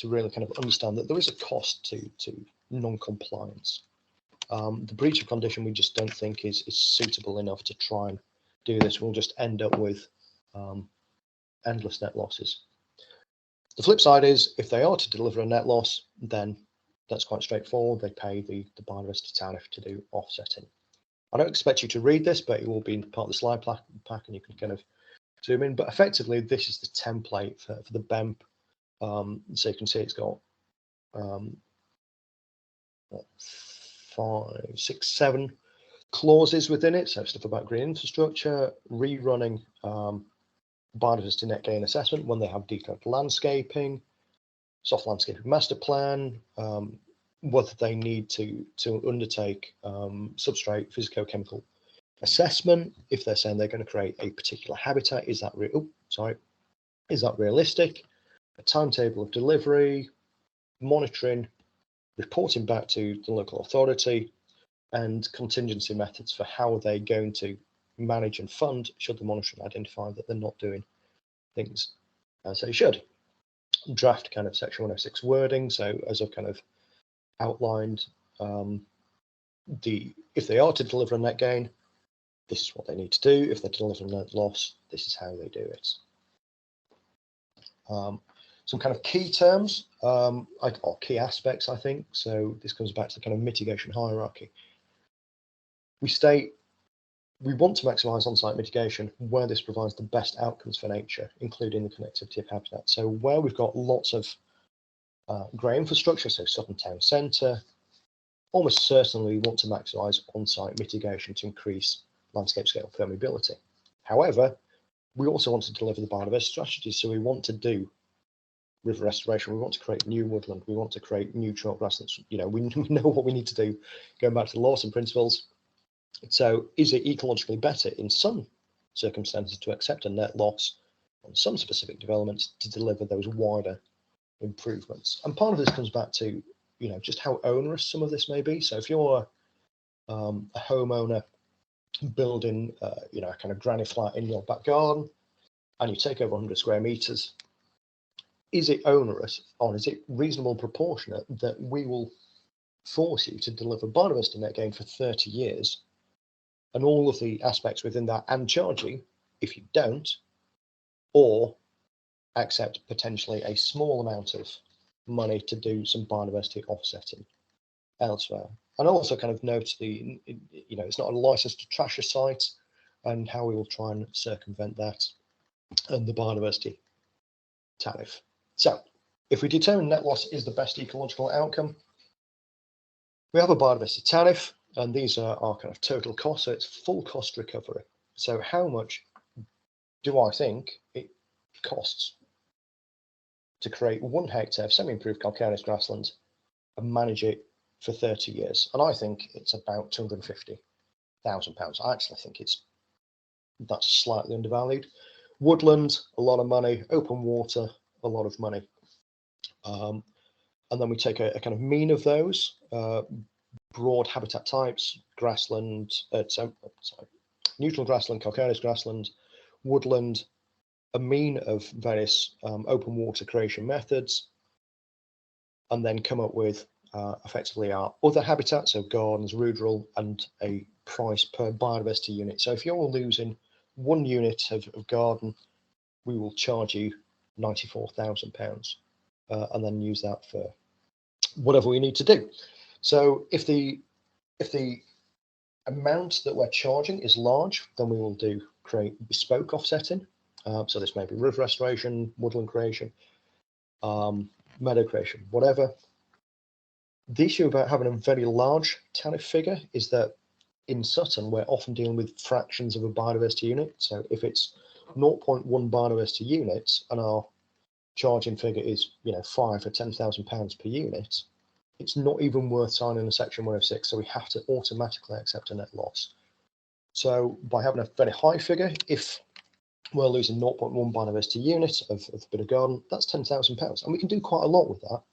Speaker 3: really kind of understand that there is a cost to non-compliance. The breach of condition we just don't think is suitable enough to try and do this. We'll just end up with endless net losses. The flip side is if they are to deliver a net loss, then that's quite straightforward. They pay the biodiversity tariff to do offsetting. I don't expect you to read this, but it will be part of the slide pack and you can kind of zoom in. But effectively, this is the template for the BEMP. So you can see it's got 5, 6, 7 clauses within it. So stuff about green infrastructure, rerunning biodiversity net gain assessment when they have detailed landscaping, soft landscaping master plan, whether they need to undertake substrate physicochemical assessment, if they're saying they're going to create a particular habitat, is that realistic? A timetable of delivery, monitoring, reporting back to the local authority, and contingency methods for how they're going to manage and fund should the monitoring identify that they're not doing things as they should. Draft kind of section 106 wording. So as I've kind of outlined, if they are to deliver a net gain, this is what they need to do. If they're delivering a net loss, this is how they do it. Some kind of key terms or key aspects, I think. So this comes back to the kind of mitigation hierarchy. We state we want to maximize on-site mitigation where this provides the best outcomes for nature, including the connectivity of habitat. So where we've got lots of grey infrastructure, so southern town centre, almost certainly we want to maximize on-site mitigation to increase landscape scale permeability. However, we also want to deliver the biodiversity strategy, so we want to do river restoration, we want to create new woodland, we want to create new chalk grasslands. We know what we need to do, going back to the Lawson principles. So is it ecologically better in some circumstances to accept a net loss on some specific developments to deliver those wider improvements? And part of this comes back to just how onerous some of this may be. So if you're a homeowner building a kind of granny flat in your back garden and you take over 100 square meters, is it onerous, or is it reasonable proportionate that we will force you to deliver biodiversity net gain for 30 years and all of the aspects within that, and charge you if you don't, or accept potentially a small amount of money to do some biodiversity offsetting elsewhere? And also kind of note it's not a license to trash a site, and how we will try and circumvent that and the biodiversity tariff. So if we determine net loss is the best ecological outcome, we have a biodiversity tariff, and these are our kind of total cost. So it's full cost recovery. So how much do I think it costs to create 1 hectare of semi-improved calcareous grassland and manage it for 30 years? And I think it's about £250,000. I actually think that's slightly undervalued. Woodland, a lot of money. Open water, a lot of money. And then we take a kind of mean of those broad habitat types: grassland, neutral grassland, calcareous grassland, woodland, a mean of various open water creation methods, and then come up with effectively our other habitats, so gardens, ruderal, and a price per biodiversity unit. So if you're losing 1 unit of garden, we will charge you £94,000. and then use that for whatever we need to do. So if the amount that we're charging is large, then we will create bespoke offsetting. So this may be roof restoration, woodland creation, meadow creation, whatever. The issue about having a very large tariff figure is that in Sutton, we're often dealing with fractions of a biodiversity unit. So if it's 0.1 biodiversity units and our charging figure is, £5 or £10,000 per unit, it's not even worth signing a section 106. So we have to automatically accept a net loss. So by having a very high figure, if we're losing 0.1 biodiversity unit of a bit of garden, that's £10,000, and we can do quite a lot with that.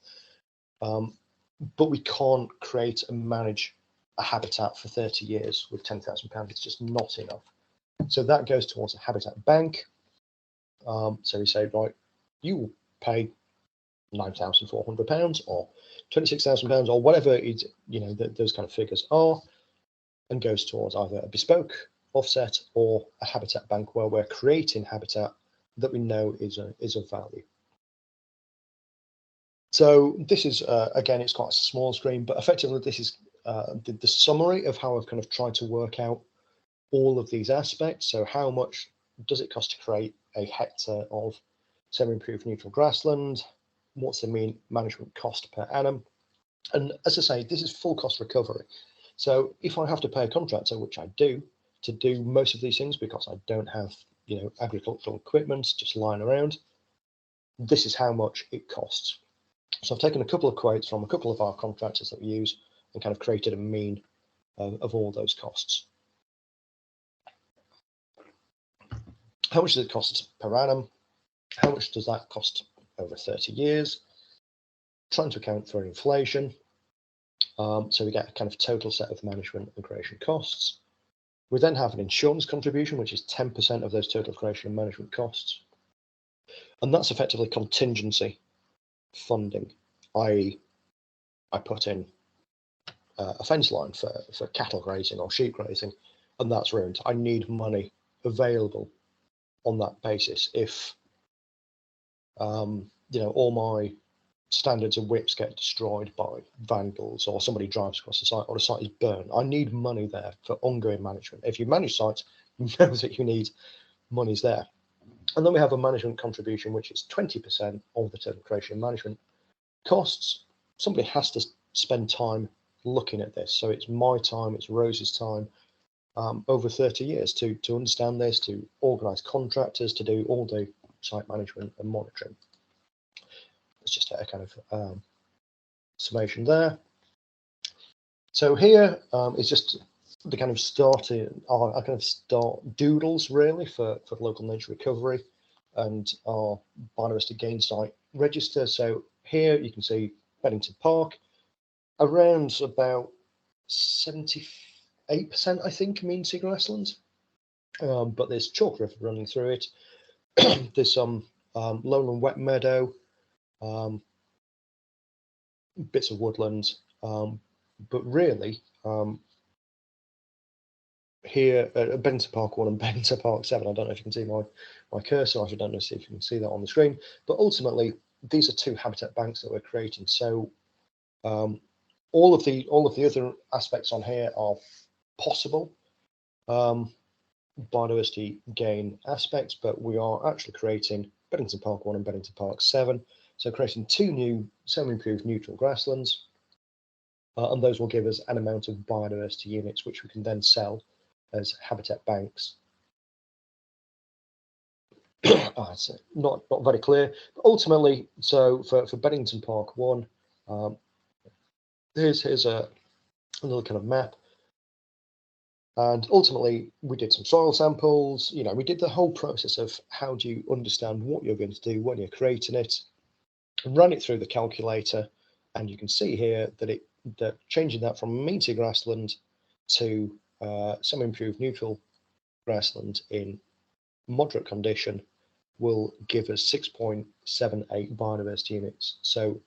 Speaker 3: But we can't create and manage a habitat for 30 years with £10,000. It's just not enough. So that goes towards a habitat bank. So we say, right, you will pay £9,400 or £26,000 or whatever it, those kind of figures are, and goes towards either a bespoke offset or a habitat bank where we're creating habitat that we know is of value. So this is, again, it's quite a small screen, but effectively this is the summary of how I've kind of tried to work out all of these aspects. So how much does it cost to create a hectare of semi-improved neutral grassland? What's the mean management cost per annum? And as I say, this is full cost recovery. So if I have to pay a contractor, which I do, to do most of these things because I don't have, agricultural equipment just lying around, this is how much it costs. So I've taken a couple of quotes from a couple of our contractors that we use and kind of created a mean of all those costs. How much does it cost per annum? How much does that cost over 30 years? Trying to account for inflation. So we get a kind of total set of management and creation costs. We then have an insurance contribution, which is 10% of those total creation and management costs. And that's effectively contingency funding, i.e. I put in a fence line for cattle grazing or sheep grazing, and that's ruined. I need money available on that basis if all my standards of whips get destroyed by vandals or somebody drives across the site or the site is burned. I need money there for ongoing management. If you manage sites, you know that you need monies there. And then we have a management contribution, which is 20% of the total creation management costs. Somebody has to spend time looking at this. So it's my time, it's Rose's time, over 30 years to understand this, to organise contractors, to do all the site management and monitoring. It's just a kind of summation there. So here is just the kind of I kind of start doodles really for local nature recovery and our biodiversity gain site register. So here you can see Beddington Park, around about 78%, I think, amenity grassland. But there's chalk river running through it. There's some lowland wet meadow, bits of woodland, but really here at Beddington Park 1 and Beddington Park 7, I don't know if you can see my cursor, I don't know if you can see that on the screen, but ultimately these are two habitat banks that we're creating. So all of the other aspects on here are possible biodiversity gain aspects, but we are actually creating Beddington Park 1 and Beddington Park 7. So creating two new semi-improved neutral grasslands, and those will give us an amount of biodiversity units, which we can then sell as habitat banks. It's not very clear, but ultimately, so for Beddington Park 1, here's a little kind of map. And ultimately, we did some soil samples. We did the whole process of how do you understand what you're going to do when you're creating it, and ran it through the calculator. And you can see here that changing that from amenity grassland to some improved neutral grassland in moderate condition will give us 6.78 biodiversity units. So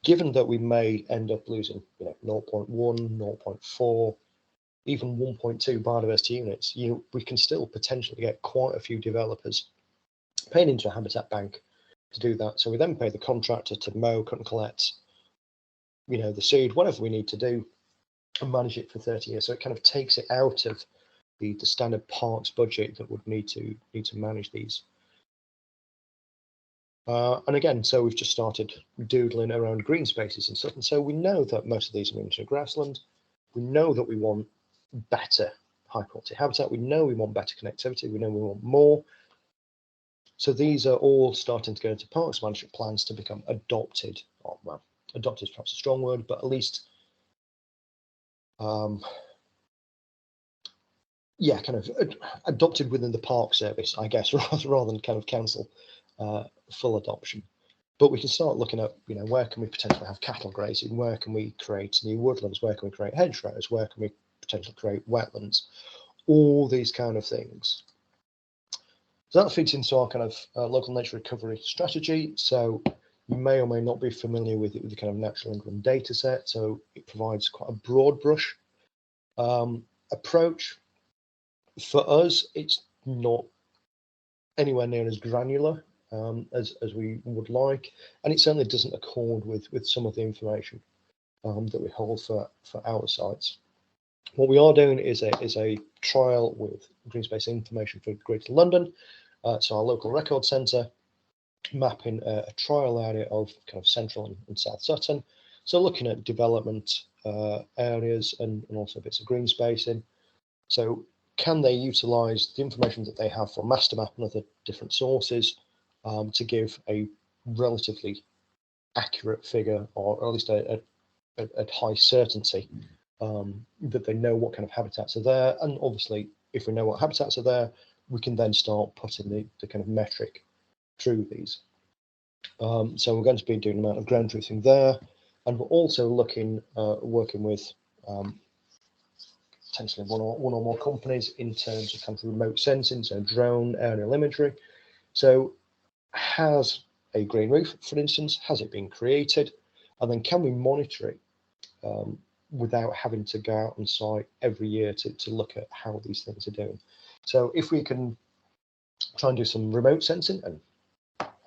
Speaker 3: given that we may end up losing 0.1, 0.4, even 1.2 biodiversity units, we can still potentially get quite a few developers paying into a habitat bank to do that. So we then pay the contractor to mow, cut and collect, the seed, whatever we need to do, and manage it for 30 years. So it kind of takes it out of the standard parks budget that would need to manage these. And again, so we've just started doodling around green spaces and stuff. And so we know that most of these are into grassland. We know that we want better high quality habitat. We know we want better connectivity. We know we want more. So these are all starting to go into parks management plans to become adopted. Oh, well, adopted is perhaps a strong word, but at least, yeah, kind of adopted within the park service, I guess, rather than kind of council full adoption. But we can start looking at, where can we potentially have cattle grazing? Where can we create new woodlands? Where can we create hedgerows? Where can we potentially create wetlands? All these kind of things. So that fits into our kind of local nature recovery strategy. So you may or may not be familiar with it, with the kind of Natural England data set. So it provides quite a broad brush approach. For us, it's not anywhere near as granular as we would like, and it certainly doesn't accord with some of the information that we hold for our sites. What we are doing is a trial with green space information for Greater London, so our local record centre, mapping a trial area of kind of central and south Sutton, so looking at development areas and also bits of green spacing. So can they utilise the information that they have from Mastermap and other different sources to give a relatively accurate figure, or at least a high certainty that they know what kind of habitats are there? And obviously, if we know what habitats are there, we can then start putting the kind of metric through these. So we're going to be doing an amount of ground truthing there, and we're also looking, working with potentially one or more companies in terms of kind of remote sensing, so drone aerial imagery. So has a green roof, for instance, has it been created? And then can we monitor it without having to go out on site every year to look at how these things are doing? So if we can try and do some remote sensing and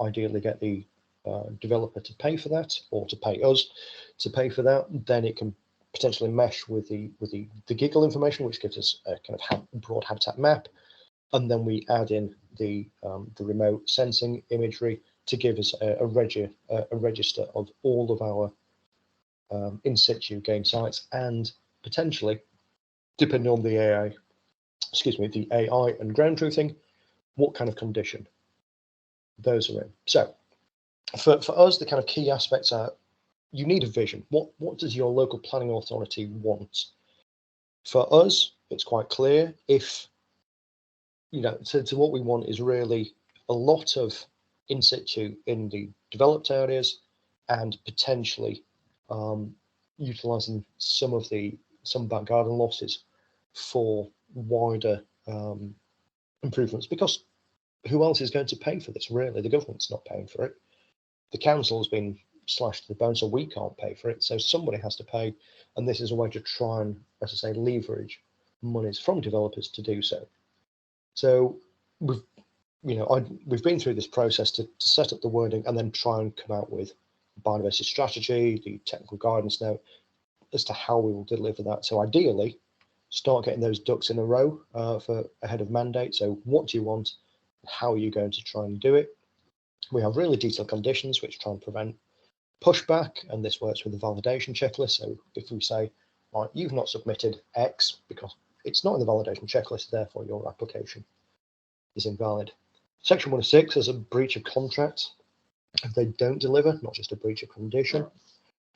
Speaker 3: ideally get the developer to pay for that, or to pay us to pay for that, then it can potentially mesh with the giggle information, which gives us a kind of broad habitat map, and then we add in the remote sensing imagery to give us a register of all of our in situ game sites, and potentially, depending on the AI, the AI and ground truthing, what kind of condition those are in. So for us, the kind of key aspects are, you need a vision. What does your local planning authority want? For us, it's quite clear. If so what we want is really a lot of in situ in the developed areas, and potentially utilising some back garden losses for wider improvements, because who else is going to pay for this? Really, the government's not paying for it. The council has been slashed to the bone, so we can't pay for it. So somebody has to pay, and this is a way to try and, as I say, leverage monies from developers to do so. So we've been through this process to set up the wording and then try and come out with biodiversity strategy, the technical guidance note as to how we will deliver that. So ideally, start getting those ducks in a row for ahead of mandate. So what do you want? How are you going to try and do it? We have really detailed conditions which try and prevent pushback, and this works with the validation checklist. So if we say, right, you've not submitted X because it's not in the validation checklist, therefore your application is invalid. Section 106 is a breach of contract if they don't deliver, not just a breach of condition.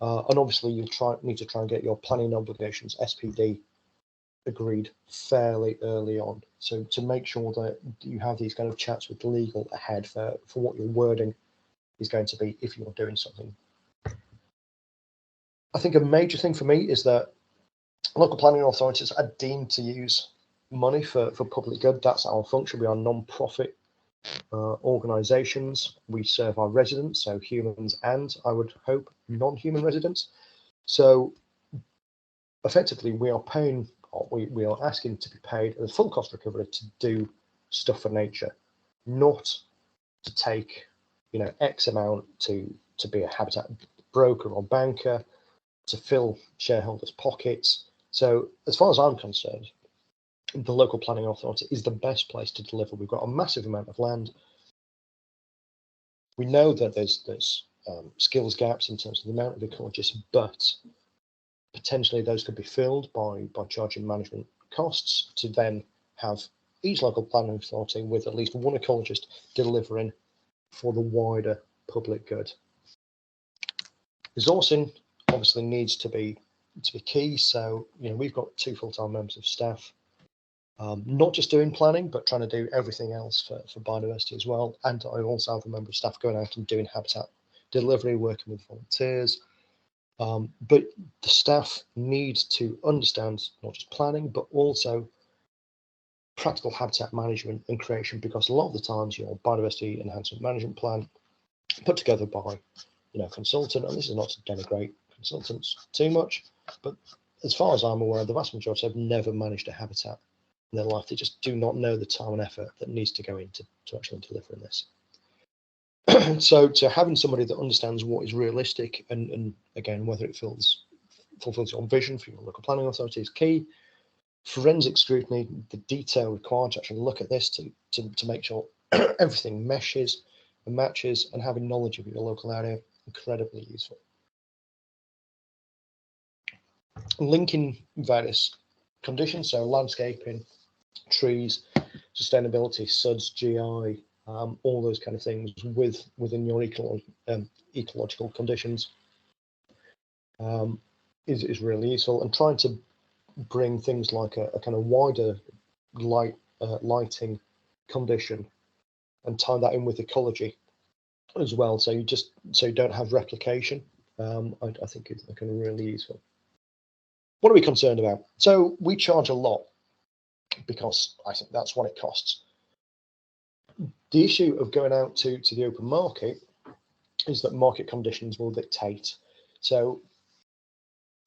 Speaker 3: And obviously you need to try and get your planning obligations, SPD, agreed fairly early on. So to make sure that you have these kind of chats with legal ahead for what your wording is going to be if you're doing something. I think a major thing for me is that local planning authorities are deemed to use money for public good. That's our function. We are non-profit organisations. We serve our residents, so humans and, I would hope, non-human residents. So effectively, we are paying, or we are asking to be paid the full cost recovery to do stuff for nature, not to take X amount to be a habitat broker or banker, to fill shareholders' pockets. So as far as I'm concerned, the local planning authority is the best place to deliver. We've got a massive amount of land. We know that there's skills gaps in terms of the amount of ecologists, but potentially those could be filled by charging management costs to then have each local planning authority with at least one ecologist delivering for the wider public good. Resourcing obviously needs to be key. So we've got 2 full-time members of staff, not just doing planning, but trying to do everything else for biodiversity as well. And I also have a member of staff going out and doing habitat delivery, working with volunteers. But the staff need to understand not just planning, but also practical habitat management and creation, because a lot of the times your biodiversity enhancement management plan put together by consultant, and this is not to denigrate consultants too much, but as far as I'm aware, the vast majority have never managed a habitat in their life. They just do not know the time and effort that needs to go into actually delivering this. So having somebody that understands what is realistic and again whether it fulfills your vision for your local planning authority is key. Forensic scrutiny, the detail required to actually look at this to make sure everything meshes and matches, and having knowledge of your local area, incredibly useful. Linking various conditions, so landscaping, trees, sustainability, SUDS, GI, all those kind of things within your ecological conditions is really useful, and trying to bring things like a kind of wider lighting condition and tie that in with ecology as well, so you don't have replication. I think it's kind of really useful. What are we concerned about? So we charge a lot because I think that's what it costs. The issue of going out to the open market is that market conditions will dictate. So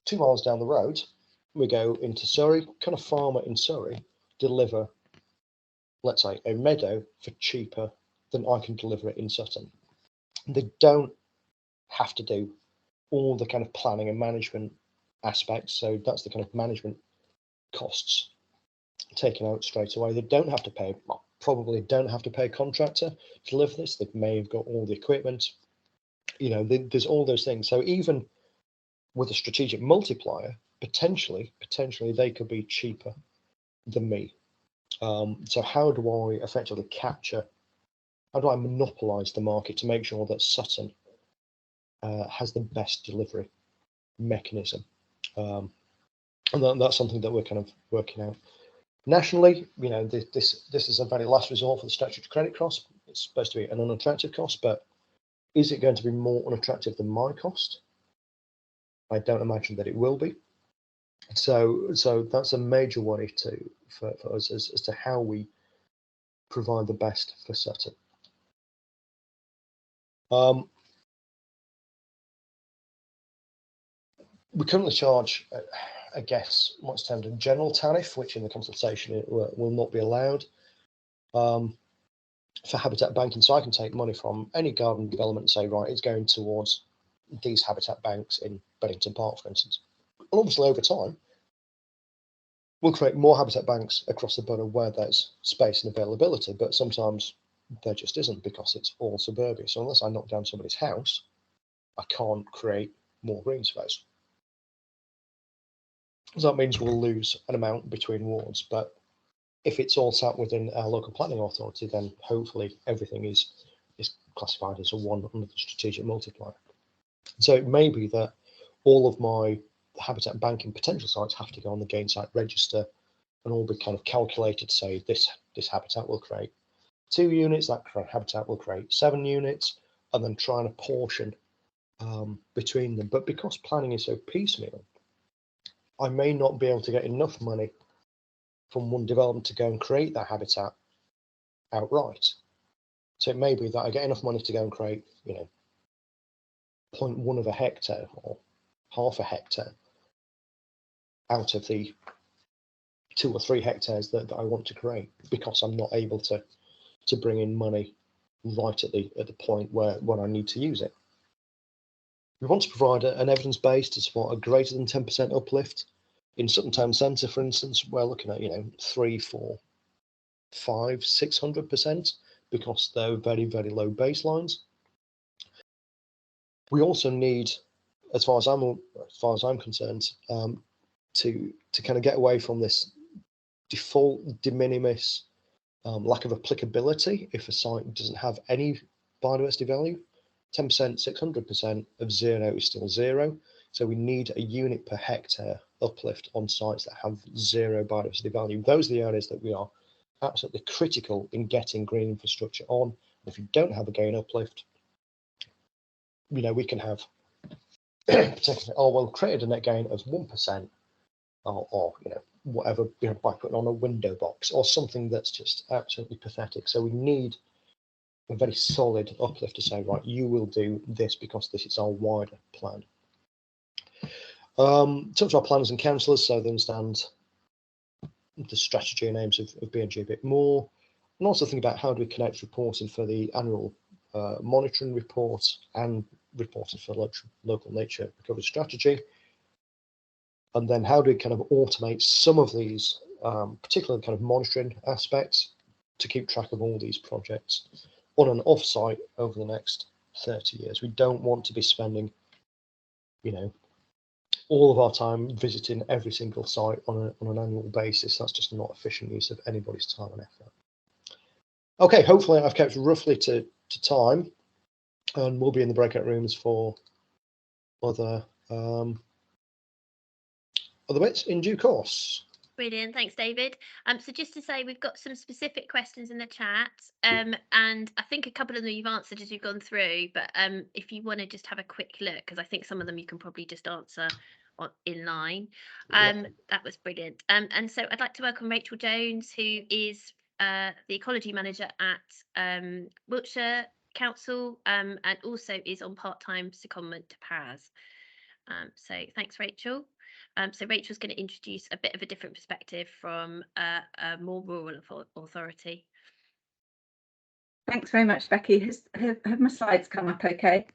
Speaker 3: 2 miles down the road, we go into Surrey. Can a farmer in Surrey deliver, let's say, a meadow for cheaper than I can deliver it in Sutton? They don't have to do all the kind of planning and management aspects. So that's the kind of management costs taken out straight away. They don't have to pay, probably don't have to pay a contractor to deliver this. They may have got all the equipment. There's all those things. So even with a strategic multiplier, potentially they could be cheaper than me. So how do I effectively how do I monopolize the market to make sure that Sutton has the best delivery mechanism? And that's something that we're kind of working out. Nationally, this is a very last resort for the statutory credit cost. It's supposed to be an unattractive cost, but is it going to be more unattractive than my cost? I don't imagine that it will be. So that's a major worry for us as to how we provide the best for Sutton. We currently charge, I guess, what's termed a general tariff, which in the consultation will not be allowed for habitat banking. So I can take money from any garden development and say, right, it's going towards these habitat banks in Beddington Park, for instance. And obviously, over time, we'll create more habitat banks across the borough where there's space and availability, but sometimes there just isn't because it's all suburbia. So unless I knock down somebody's house, I can't create more green space. So that means we'll lose an amount between wards, but if it's all sat within our local planning authority, then hopefully everything is classified as a 1 under the strategic multiplier. So it may be that all of my habitat banking potential sites have to go on the gain site register and all be kind of calculated to say this habitat will create 2 units, that habitat will create 7 units, and then try and apportion between them. But because planning is so piecemeal, I may not be able to get enough money from one development to go and create that habitat outright. So it may be that I get enough money to go and create, 0.1 of a hectare or half a hectare out of the 2 or 3 hectares that I want to create, because I'm not able to bring in money right at the point where I need to use it. We want to provide an evidence base to support a greater than 10% uplift. In Sutton Town Centre, for instance, we're looking at 3, 4, 5, 600% because they're very, very low baselines. We also need, as far as I'm concerned, to kind of get away from this default de minimis lack of applicability if a site doesn't have any biodiversity value. 10%, 600% of 0 is still 0. So we need a unit per hectare uplift on sites that have 0 biodiversity value. Those are the areas that we are absolutely critical in getting green infrastructure on. If you don't have a gain uplift, we can have particularly, we'll create a net gain of 1%, or whatever, by putting on a window box or something that's just absolutely pathetic. So we need a very solid uplift to say, right, you will do this because this is our wider plan. Talk to our planners and councillors so they understand the strategy and aims of BNG a bit more, and also think about how do we connect reporting for the annual monitoring report and reporting for local nature recovery strategy, and then how do we kind of automate some of these, particularly kind of monitoring aspects, to keep track of all these projects on and off site over the next 30 years. We don't want to be spending, all of our time visiting every single site on an annual basis. That's just not efficient use of anybody's time and effort. Okay, hopefully I've kept roughly to time, and we'll be in the breakout rooms for other bits in due course.
Speaker 1: Brilliant, thanks, David. So just to say, we've got some specific questions in the chat, and I think a couple of them you've answered as you've gone through, but if you want to just have a quick look, because I think some of them you can probably just answer in line. That was brilliant. And so I'd like to welcome Rachel Jones, who is the ecology manager at Wiltshire Council, and also is on part-time secondment to PAS. So thanks, Rachel. So Rachel's going to introduce a bit of a different perspective from a more rural authority.
Speaker 4: Thanks very much, Becky. Have my slides come up okay?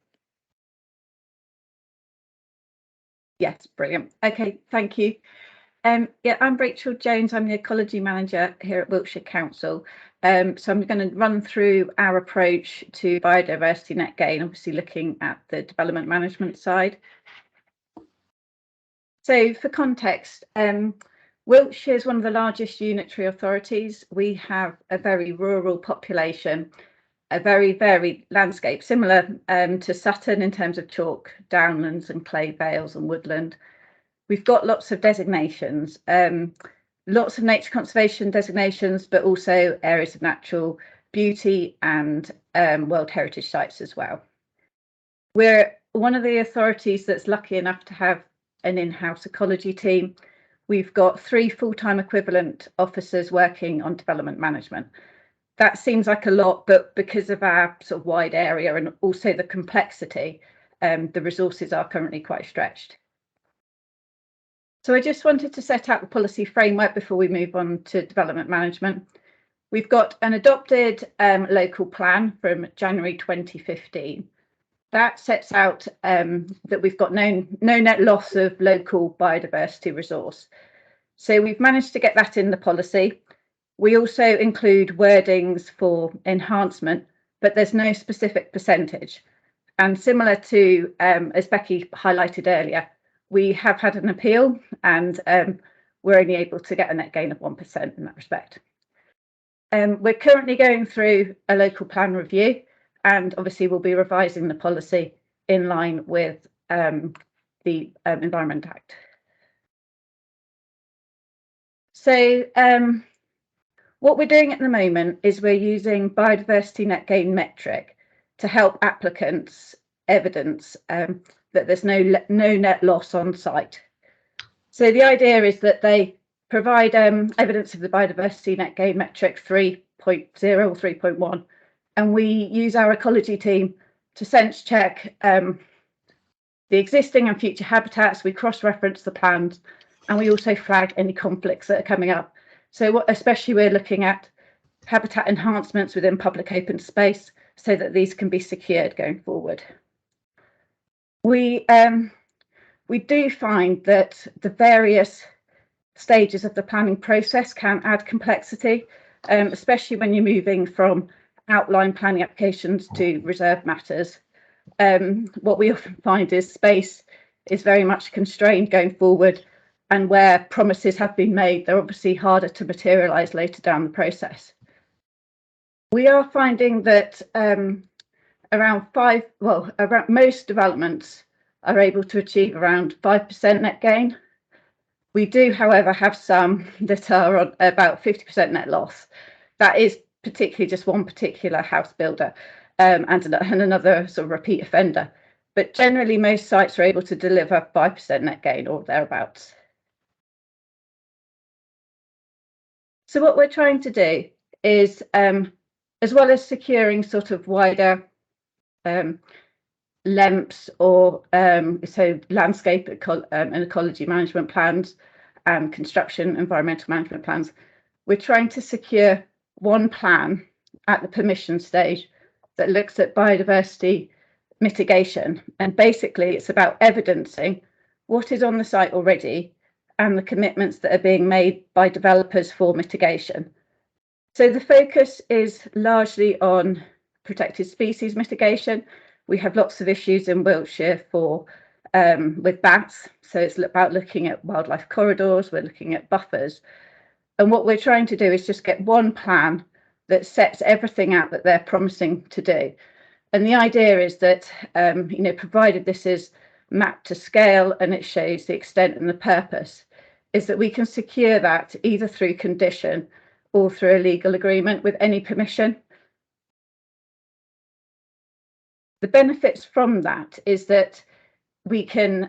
Speaker 4: Yes, brilliant. Okay, thank you. Yeah, I'm Rachel Jones. I'm the ecology manager here at Wiltshire Council. So I'm going to run through our approach to biodiversity net gain, obviously looking at the development management side. So for context, Wiltshire is one of the largest unitary authorities. We have a very rural population, a very varied landscape, similar to Sutton in terms of chalk, downlands and clay vales and woodland. We've got lots of designations, lots of nature conservation designations, but also areas of natural beauty and World Heritage Sites as well. We're one of the authorities that's lucky enough to have an in-house ecology team. We've got 3 full-time equivalent officers working on development management. That seems like a lot, but because of our sort of wide area and also the complexity, the resources are currently quite stretched. So I just wanted to set out the policy framework before we move on to development management. We've got an adopted local plan from January 2015. That sets out that we've got no net loss of local biodiversity resource. So we've managed to get that in the policy. We also include wordings for enhancement, but there's no specific percentage. And similar to, as Becky highlighted earlier, we have had an appeal and we're only able to get a net gain of 1% in that respect. We're currently going through a local plan review, and obviously we'll be revising the policy in line with the Environment Act. So what we're doing at the moment is we're using biodiversity net gain metric to help applicants evidence that there's no net loss on site. So the idea is that they provide evidence of the biodiversity net gain metric 3.0 or 3.1, and we use our ecology team to sense check the existing and future habitats. We cross-reference the plans, and we also flag any conflicts that are coming up. So especially we're looking at habitat enhancements within public open space, so that these can be secured going forward. We do find that the various stages of the planning process can add complexity, especially when you're moving from outline planning applications to reserve matters. What we often find is space is very much constrained going forward, and where promises have been made, they're obviously harder to materialise later down the process. We are finding that around most developments are able to achieve around 5% net gain. We do, however, have some that are on about 50% net loss. That is particularly just one particular house builder and another sort of repeat offender. But generally, most sites are able to deliver 5% net gain or thereabouts. So what we're trying to do is, as well as securing sort of wider LEMPs or so landscape and ecology management plans and construction environmental management plans, we're trying to secure one plan at the permission stage that looks at biodiversity mitigation. And basically it's about evidencing what is on the site already and the commitments that are being made by developers for mitigation. So the focus is largely on protected species mitigation. We have lots of issues in Wiltshire with bats, so it's about looking at wildlife corridors, we're looking at buffers, and what we're trying to do is just get one plan that sets everything out that they're promising to do. And the idea is that, provided this is mapped to scale and it shows the extent and the purpose, is that we can secure that either through condition or through a legal agreement with any permission. The benefits from that is that we can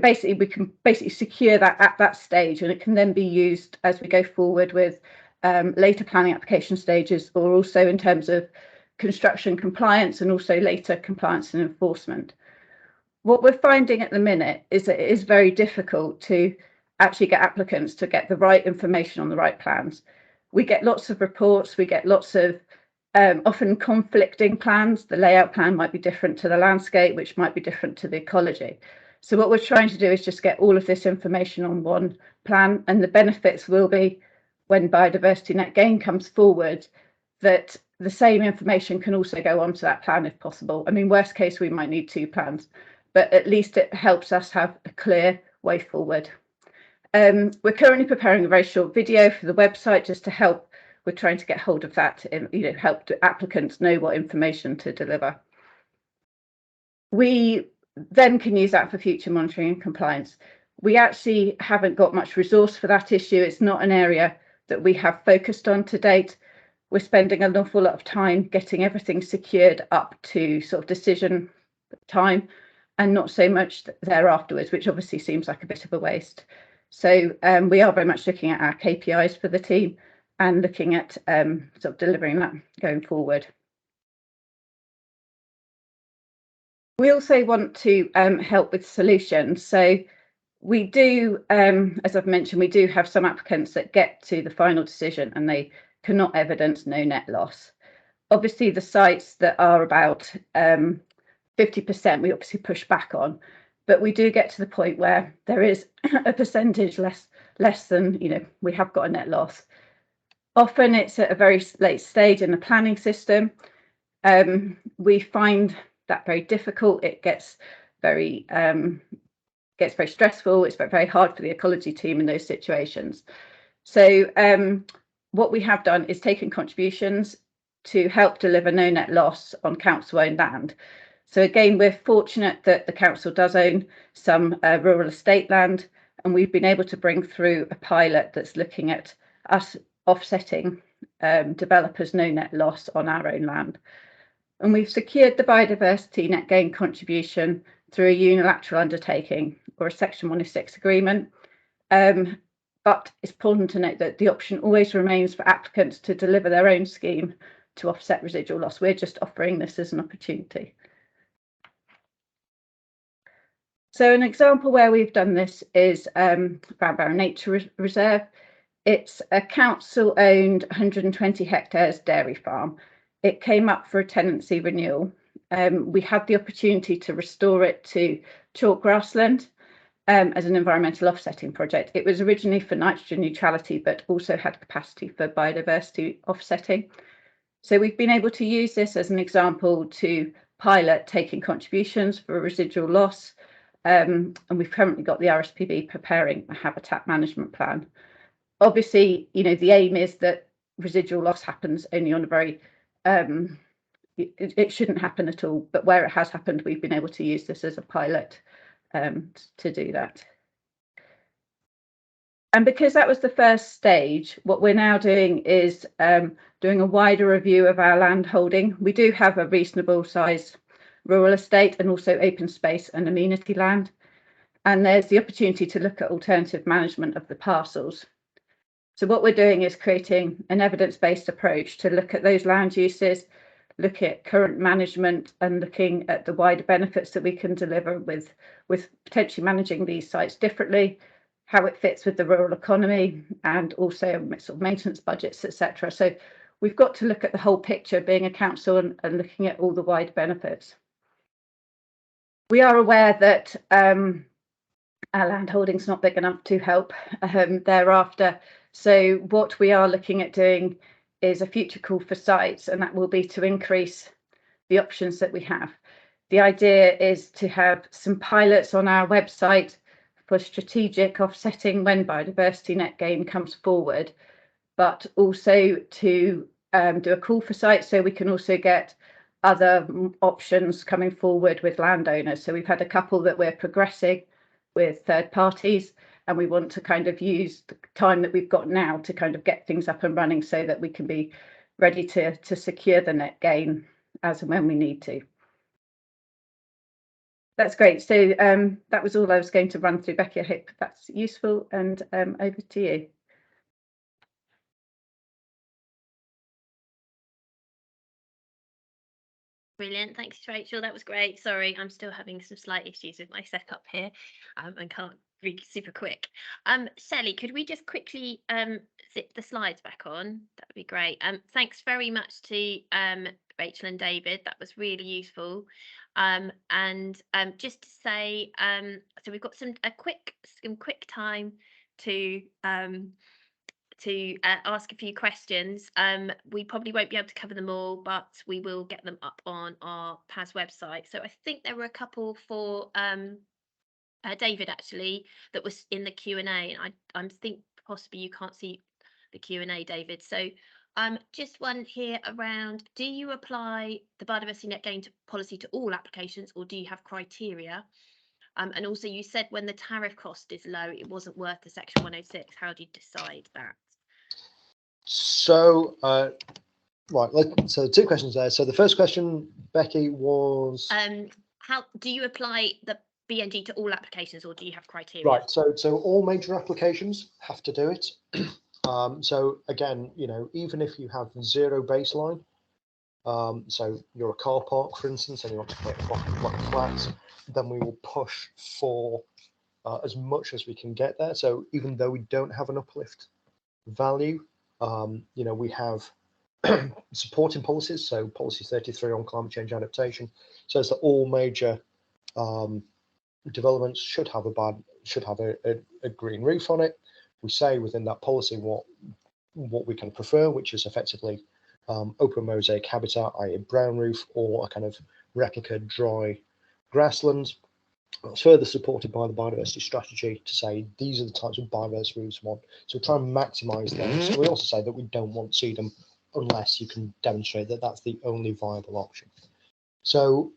Speaker 4: basically secure that at that stage, and it can then be used as we go forward with later planning application stages, or also in terms of construction compliance and also later compliance and enforcement. What we're finding at the minute is that it is very difficult to actually get applicants to get the right information on the right plans. We get lots of reports, we get lots of often conflicting plans. The layout plan might be different to the landscape, which might be different to the ecology. So what we're trying to do is just get all of this information on one plan, and the benefits will be when biodiversity net gain comes forward, that the same information can also go onto that plan if possible. I mean, worst case, we might need 2 plans, but at least it helps us have a clear way forward. We're currently preparing a very short video for the website just to help. We're trying to get hold of that and help the applicants know what information to deliver. We then can use that for future monitoring and compliance. We actually haven't got much resource for that issue. It's not an area that we have focused on to date. We're spending an awful lot of time getting everything secured up to sort of decision time, and not so much there afterwards, which obviously seems like a bit of a waste. So we are very much looking at our KPIs for the team and looking at sort of delivering that going forward. We also want to help with solutions. So we do, as I've mentioned, we do have some applicants that get to the final decision and they cannot evidence no net loss. Obviously, the sites that are about 50%, we obviously push back on, but we do get to the point where there is a percentage less than, we have got a net loss. Often it's at a very late stage in the planning system. We find that very difficult. It gets very stressful. It's very hard for the ecology team in those situations. So what we have done is taken contributions to help deliver no net loss on council-owned land. So again, we're fortunate that the council does own some rural estate land, and we've been able to bring through a pilot that's looking at us offsetting developers' no net loss on our own land. And we've secured the biodiversity net gain contribution through a unilateral undertaking or a Section 106 agreement. But it's important to note that the option always remains for applicants to deliver their own scheme to offset residual loss. We're just offering this as an opportunity. So an example where we've done this is Brown Nature Reserve. It's a council-owned 120 hectares dairy farm. it came up for a tenancy renewal. We had the opportunity to restore it to chalk grassland as an environmental offsetting project. It was originally for nitrogen neutrality, but also had capacity for biodiversity offsetting. So we've been able to use this as an example to pilot taking contributions for residual loss. And we've currently got the RSPB preparing a habitat management plan. Obviously, you know, the aim is that residual loss happens only on a very, it shouldn't happen at all, but where it has happened, we've been able to use this as a pilot to do that. And because that was the first stage, what we're now doing is doing a wider review of our land holding. We do have a reasonable size rural estate and also open space and amenity land. And there's the opportunity to look at alternative management of the parcels. So what we're doing is creating an evidence-based approach to look at those land uses, look at current management and looking at the wider benefits that we can deliver with potentially managing these sites differently, how it fits with the rural economy and also sort of maintenance budgets, etc. So we've got to look at the whole picture being a council and looking at all the wide benefits. We are aware that our land holding's not big enough to help thereafter. So what we are looking at doing is a future call for sites, and that will be to increase the options that we have. The idea is to have some pilots on our website for strategic offsetting when biodiversity net gain comes forward, but also to do a call for sites so we can also get other options coming forward with landowners. So we've had a couple that we're progressing with third parties, and we want to kind of use the time that we've got now to kind of get things up and running so that we can be ready to secure the net gain as and when we need to. That's great. So that was all I was going to run through. Becky, I hope that's useful, and over to you.
Speaker 1: Brilliant. Thanks, Rachel. That was great. Sorry, I'm still having some slight issues with my setup here and can't read super quick. Sally, could we just quickly zip the slides back on? That would be great. Thanks very much to Rachel and David. That was really useful. And just to say, so we've got some quick time to ask a few questions. We probably won't be able to cover them all, but we will get them up on our PAS website. So I think there were a couple for David actually that was in the Q&A. And I think possibly you can't see the Q&A, David. So just one here around, do you apply the biodiversity net gain policy to all applications, or do you have criteria? And also you said when the tariff cost is low, it wasn't worth the section 106. How do you decide that?
Speaker 3: So, right, so two questions there. So the first question, Becky, was
Speaker 1: how do you apply the BNG to all applications, or do you have criteria?
Speaker 3: Right, so all major applications have to do it. So again, you know, even if you have zero baseline, so you're a car park, for instance, and you want to create a block of flats, then we will push for as much as we can get there. So even though we don't have an uplift value, you know, we have supporting policies. So policy 33 on climate change adaptation says that all major developments should have a green roof on it. We say within that policy what we can prefer, which is effectively open mosaic habitat, i.e. brown roof, or a kind of replica dry grassland. It's further supported by the biodiversity strategy to say these are the types of biodiversity roofs we want. So we try and maximise those. We also say that we don't want sedum unless you can demonstrate that that's the only viable option. So,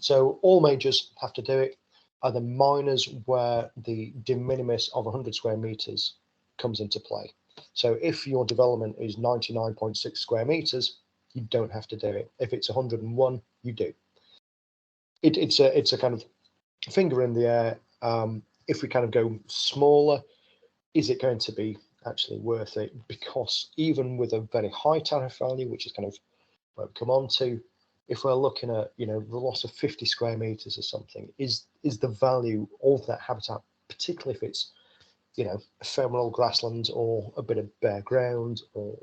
Speaker 3: so all majors have to do it. Are the minors where the de minimis of 100 square meters comes into play. So if your development is 99.6 square meters, you don't have to do it. If it's 101, you do. It's a kind of finger in the air. If we kind of go smaller, is it going to be actually worth it? Because even with a very high tariff value, which is kind of what we come on to, if we're looking at, you know, the loss of 50 square meters or something, is the value of that habitat, particularly if it's, you know, ephemeral grassland or a bit of bare ground, or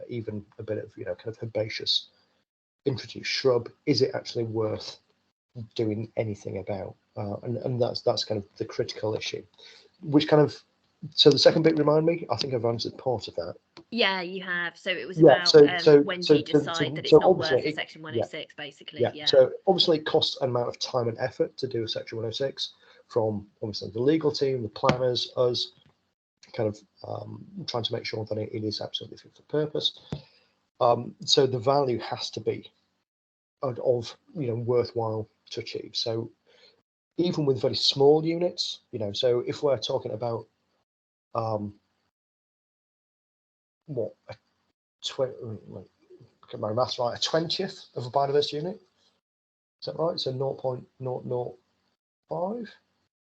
Speaker 3: even a bit of, you know, kind of herbaceous introduced shrub, is it actually worth doing anything about? And that's kind of the critical issue, which kind of, so the second bit, remind me, I think I've answered part of that.
Speaker 1: Yeah, you have. So it was
Speaker 3: Yeah,
Speaker 1: about when do you
Speaker 3: so
Speaker 1: decide that it's
Speaker 3: so
Speaker 1: not worth
Speaker 3: obviously
Speaker 1: a Section
Speaker 3: yeah,
Speaker 1: 106, basically.
Speaker 3: yeah.
Speaker 1: Yeah.
Speaker 3: So obviously it costs an amount of time and effort to do a Section 106 from obviously the legal team, the planners, us, kind of trying to make sure that it is absolutely fit for purpose. So the value has to be of worthwhile to achieve. So even with very small units, so if we're talking about what a 20, get my maths right, a 20th of a biodiversity unit, is that right? So 0.005.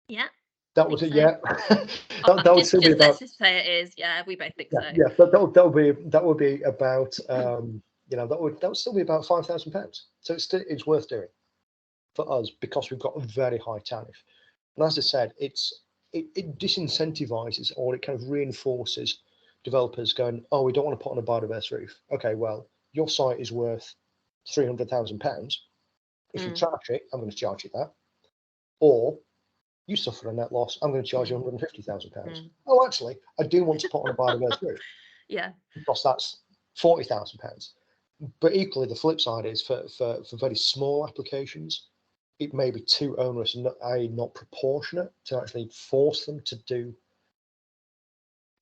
Speaker 1: Yeah.
Speaker 3: That would
Speaker 1: so.
Speaker 3: yeah. that would still be about.
Speaker 1: Let's just say it is. Yeah, we both think so.
Speaker 3: Yeah, that would be about that would still be about £5,000. So it's worth doing for us because we've got a very high tariff. And as I said, it disincentivizes, or it kind of reinforces developers going, oh, we don't want to put on a biodiverse roof. Okay, well, your site is worth £300,000. If you charge it, I'm going to charge you that. Or you suffer a net loss, I'm going to charge you £150,000. Oh, actually, I do want to put on a biodiverse roof.
Speaker 1: Yeah.
Speaker 3: Because that's £40,000. But equally, the flip side is for very small applications, it may be too onerous and not proportionate to actually force them to do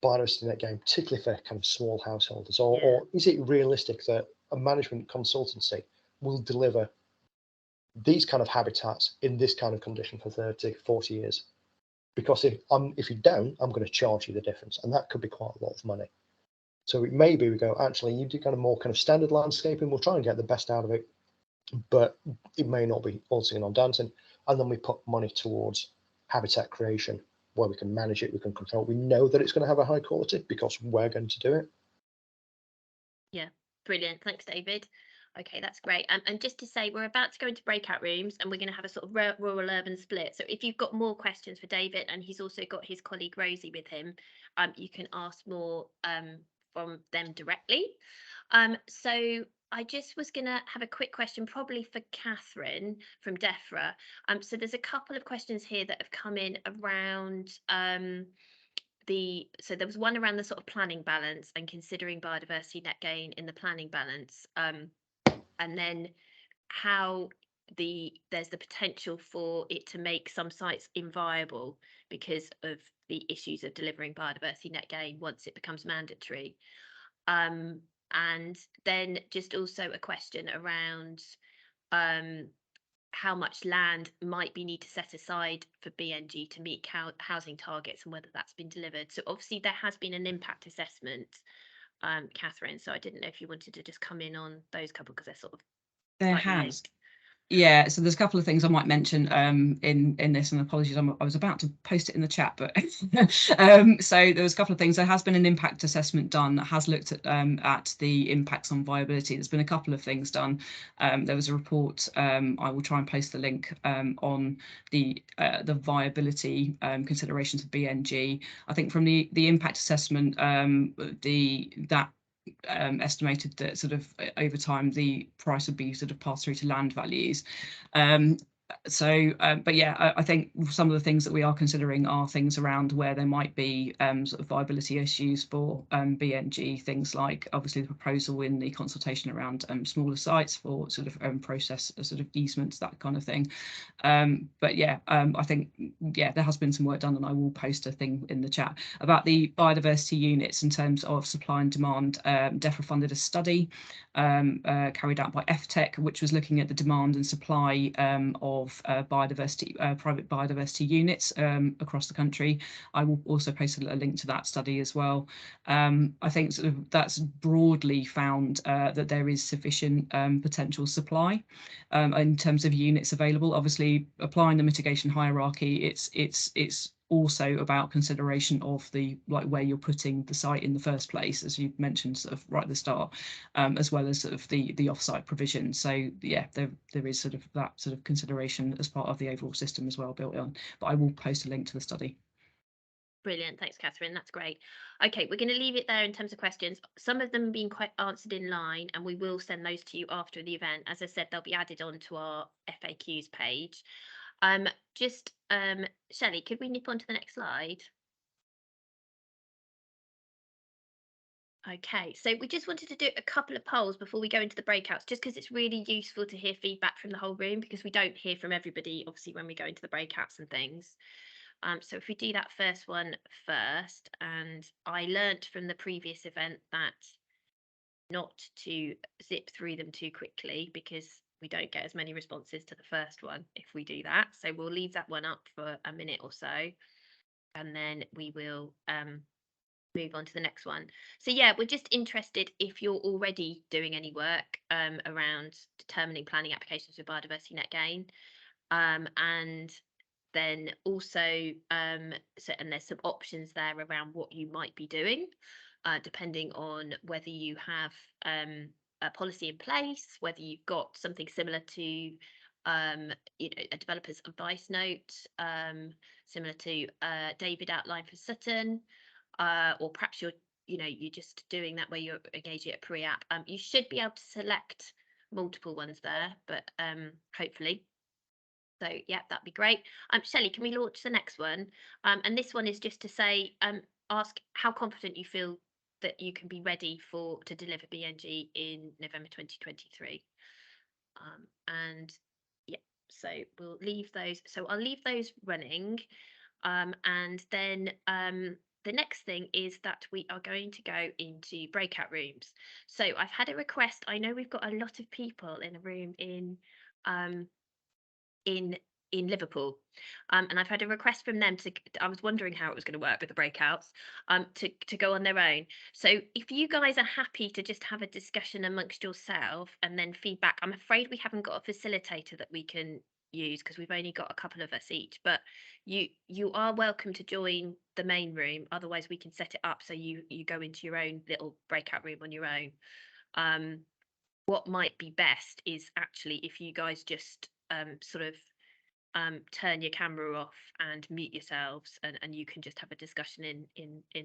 Speaker 3: biodiversity net gain, particularly for kind of small householders. Or is it realistic that a management consultancy will deliver these kind of habitats in this kind of condition for 30, 40 years? Because if you don't, I'm going to charge you the difference, and that could be quite a lot of money. So maybe we go, actually, you do kind of more kind of standard landscaping, we'll try and get the best out of it, but it may not be all singing on dancing. And then we put money towards habitat creation where we can manage it, we can control it. We know that it's going to have a high quality because we're going to do it.
Speaker 1: Yeah, brilliant. Thanks, David. Okay, that's great. And just to say, we're about to go into breakout rooms and we're going to have a sort of rural urban split. So if you've got more questions for David, and he's also got his colleague Rosie with him, you can ask more from them directly. So I just was going to have a quick question, probably for Catherine from DEFRA. So there's a couple of questions here that have come in around so there was one around the sort of planning balance and considering biodiversity net gain in the planning balance, and then how there's the potential for it to make some sites inviable because of the issues of delivering biodiversity net gain once it becomes mandatory. And then just also a question around how much land might be need to set aside for BNG to meet housing targets and whether that's been delivered. So obviously there has been an impact assessment, Catherine. So I didn't know if you wanted to just come in on those couple because they're sort of
Speaker 2: there
Speaker 1: slightly
Speaker 2: has.
Speaker 1: linked.
Speaker 2: Yeah, so there's a couple of things I might mention in this, and apologies, I was about to post it in the chat, but so there was a couple of things. There has been an impact assessment done that has looked at the impacts on viability. There's been a couple of things done. There was a report, I will try and post the link on the viability considerations of BNG. I think from the impact assessment, that estimated that sort of over time the price would be sort of passed through to land values. But yeah, I think some of the things that we are considering are things around where there might be sort of viability issues for BNG, things like obviously the proposal in the consultation around smaller sites for sort of process sort of easements, that kind of thing. But yeah, I think, yeah, there has been some work done, and I will post a thing in the chat about the biodiversity units in terms of supply and demand. DEFRA funded a study carried out by FTech, which was looking at the demand and supply of biodiversity, private biodiversity units across the country. I will also post a link to that study as well. I think sort of that's broadly found that there is sufficient potential supply in terms of units available. Obviously, applying the mitigation hierarchy, it's also about consideration of the where you're putting the site in the first place, as you mentioned sort of right at the start, as well as sort of the off-site provision. So yeah, there is sort of that sort of consideration as part of the overall system as well built on. But I will post a link to the study.
Speaker 1: Brilliant. Thanks, Catherine. That's great. Okay, we're going to leave it there in terms of questions. Some of them have been quite answered in line, and we will send those to you after the event. As I said, they'll be added onto our FAQs page. Shelley, could we nip on to the next slide? Okay, so we just wanted to do a couple of polls before we go into the breakouts, just because it's really useful to hear feedback from the whole room, because we don't hear from everybody, obviously, when we go into the breakouts and things. So if we do that first one first, and I learnt from the previous event that not to zip through them too quickly, because we don't get as many responses to the first one if we do that. So we'll leave that one up for a minute or so, and then we will move on to the next one. So yeah, we're just interested if you're already doing any work around determining planning applications for biodiversity net gain, and then also and there's some options there around what you might be doing, depending on whether you have a policy in place, whether you've got something similar to a developer's advice note, similar to David outlined for Sutton, or perhaps you're just doing that where you're engaging at a pre-app. You should be able to select multiple ones there, but hopefully. So yeah, that'd be great. Shelley, can we launch the next one? And this one is just to say, ask how confident you feel that you can be ready to deliver BNG in November 2023. And yeah, so we'll leave those. So I'll leave those running. And then the next thing is that we are going to go into breakout rooms. So I've had a request. I know we've got a lot of people in a room in Liverpool, and I've had a request from them I was wondering how it was going to work with the breakouts, to go on their own. So if you guys are happy to just have a discussion amongst yourself and then feedback, I'm afraid we haven't got a facilitator that we can use because we've only got a couple of us each, but you are welcome to join the main room. Otherwise we can set it up so you go into your own little breakout room on your own. What might be best is actually if you guys just sort of turn your camera off and mute yourselves, and you can just have a discussion in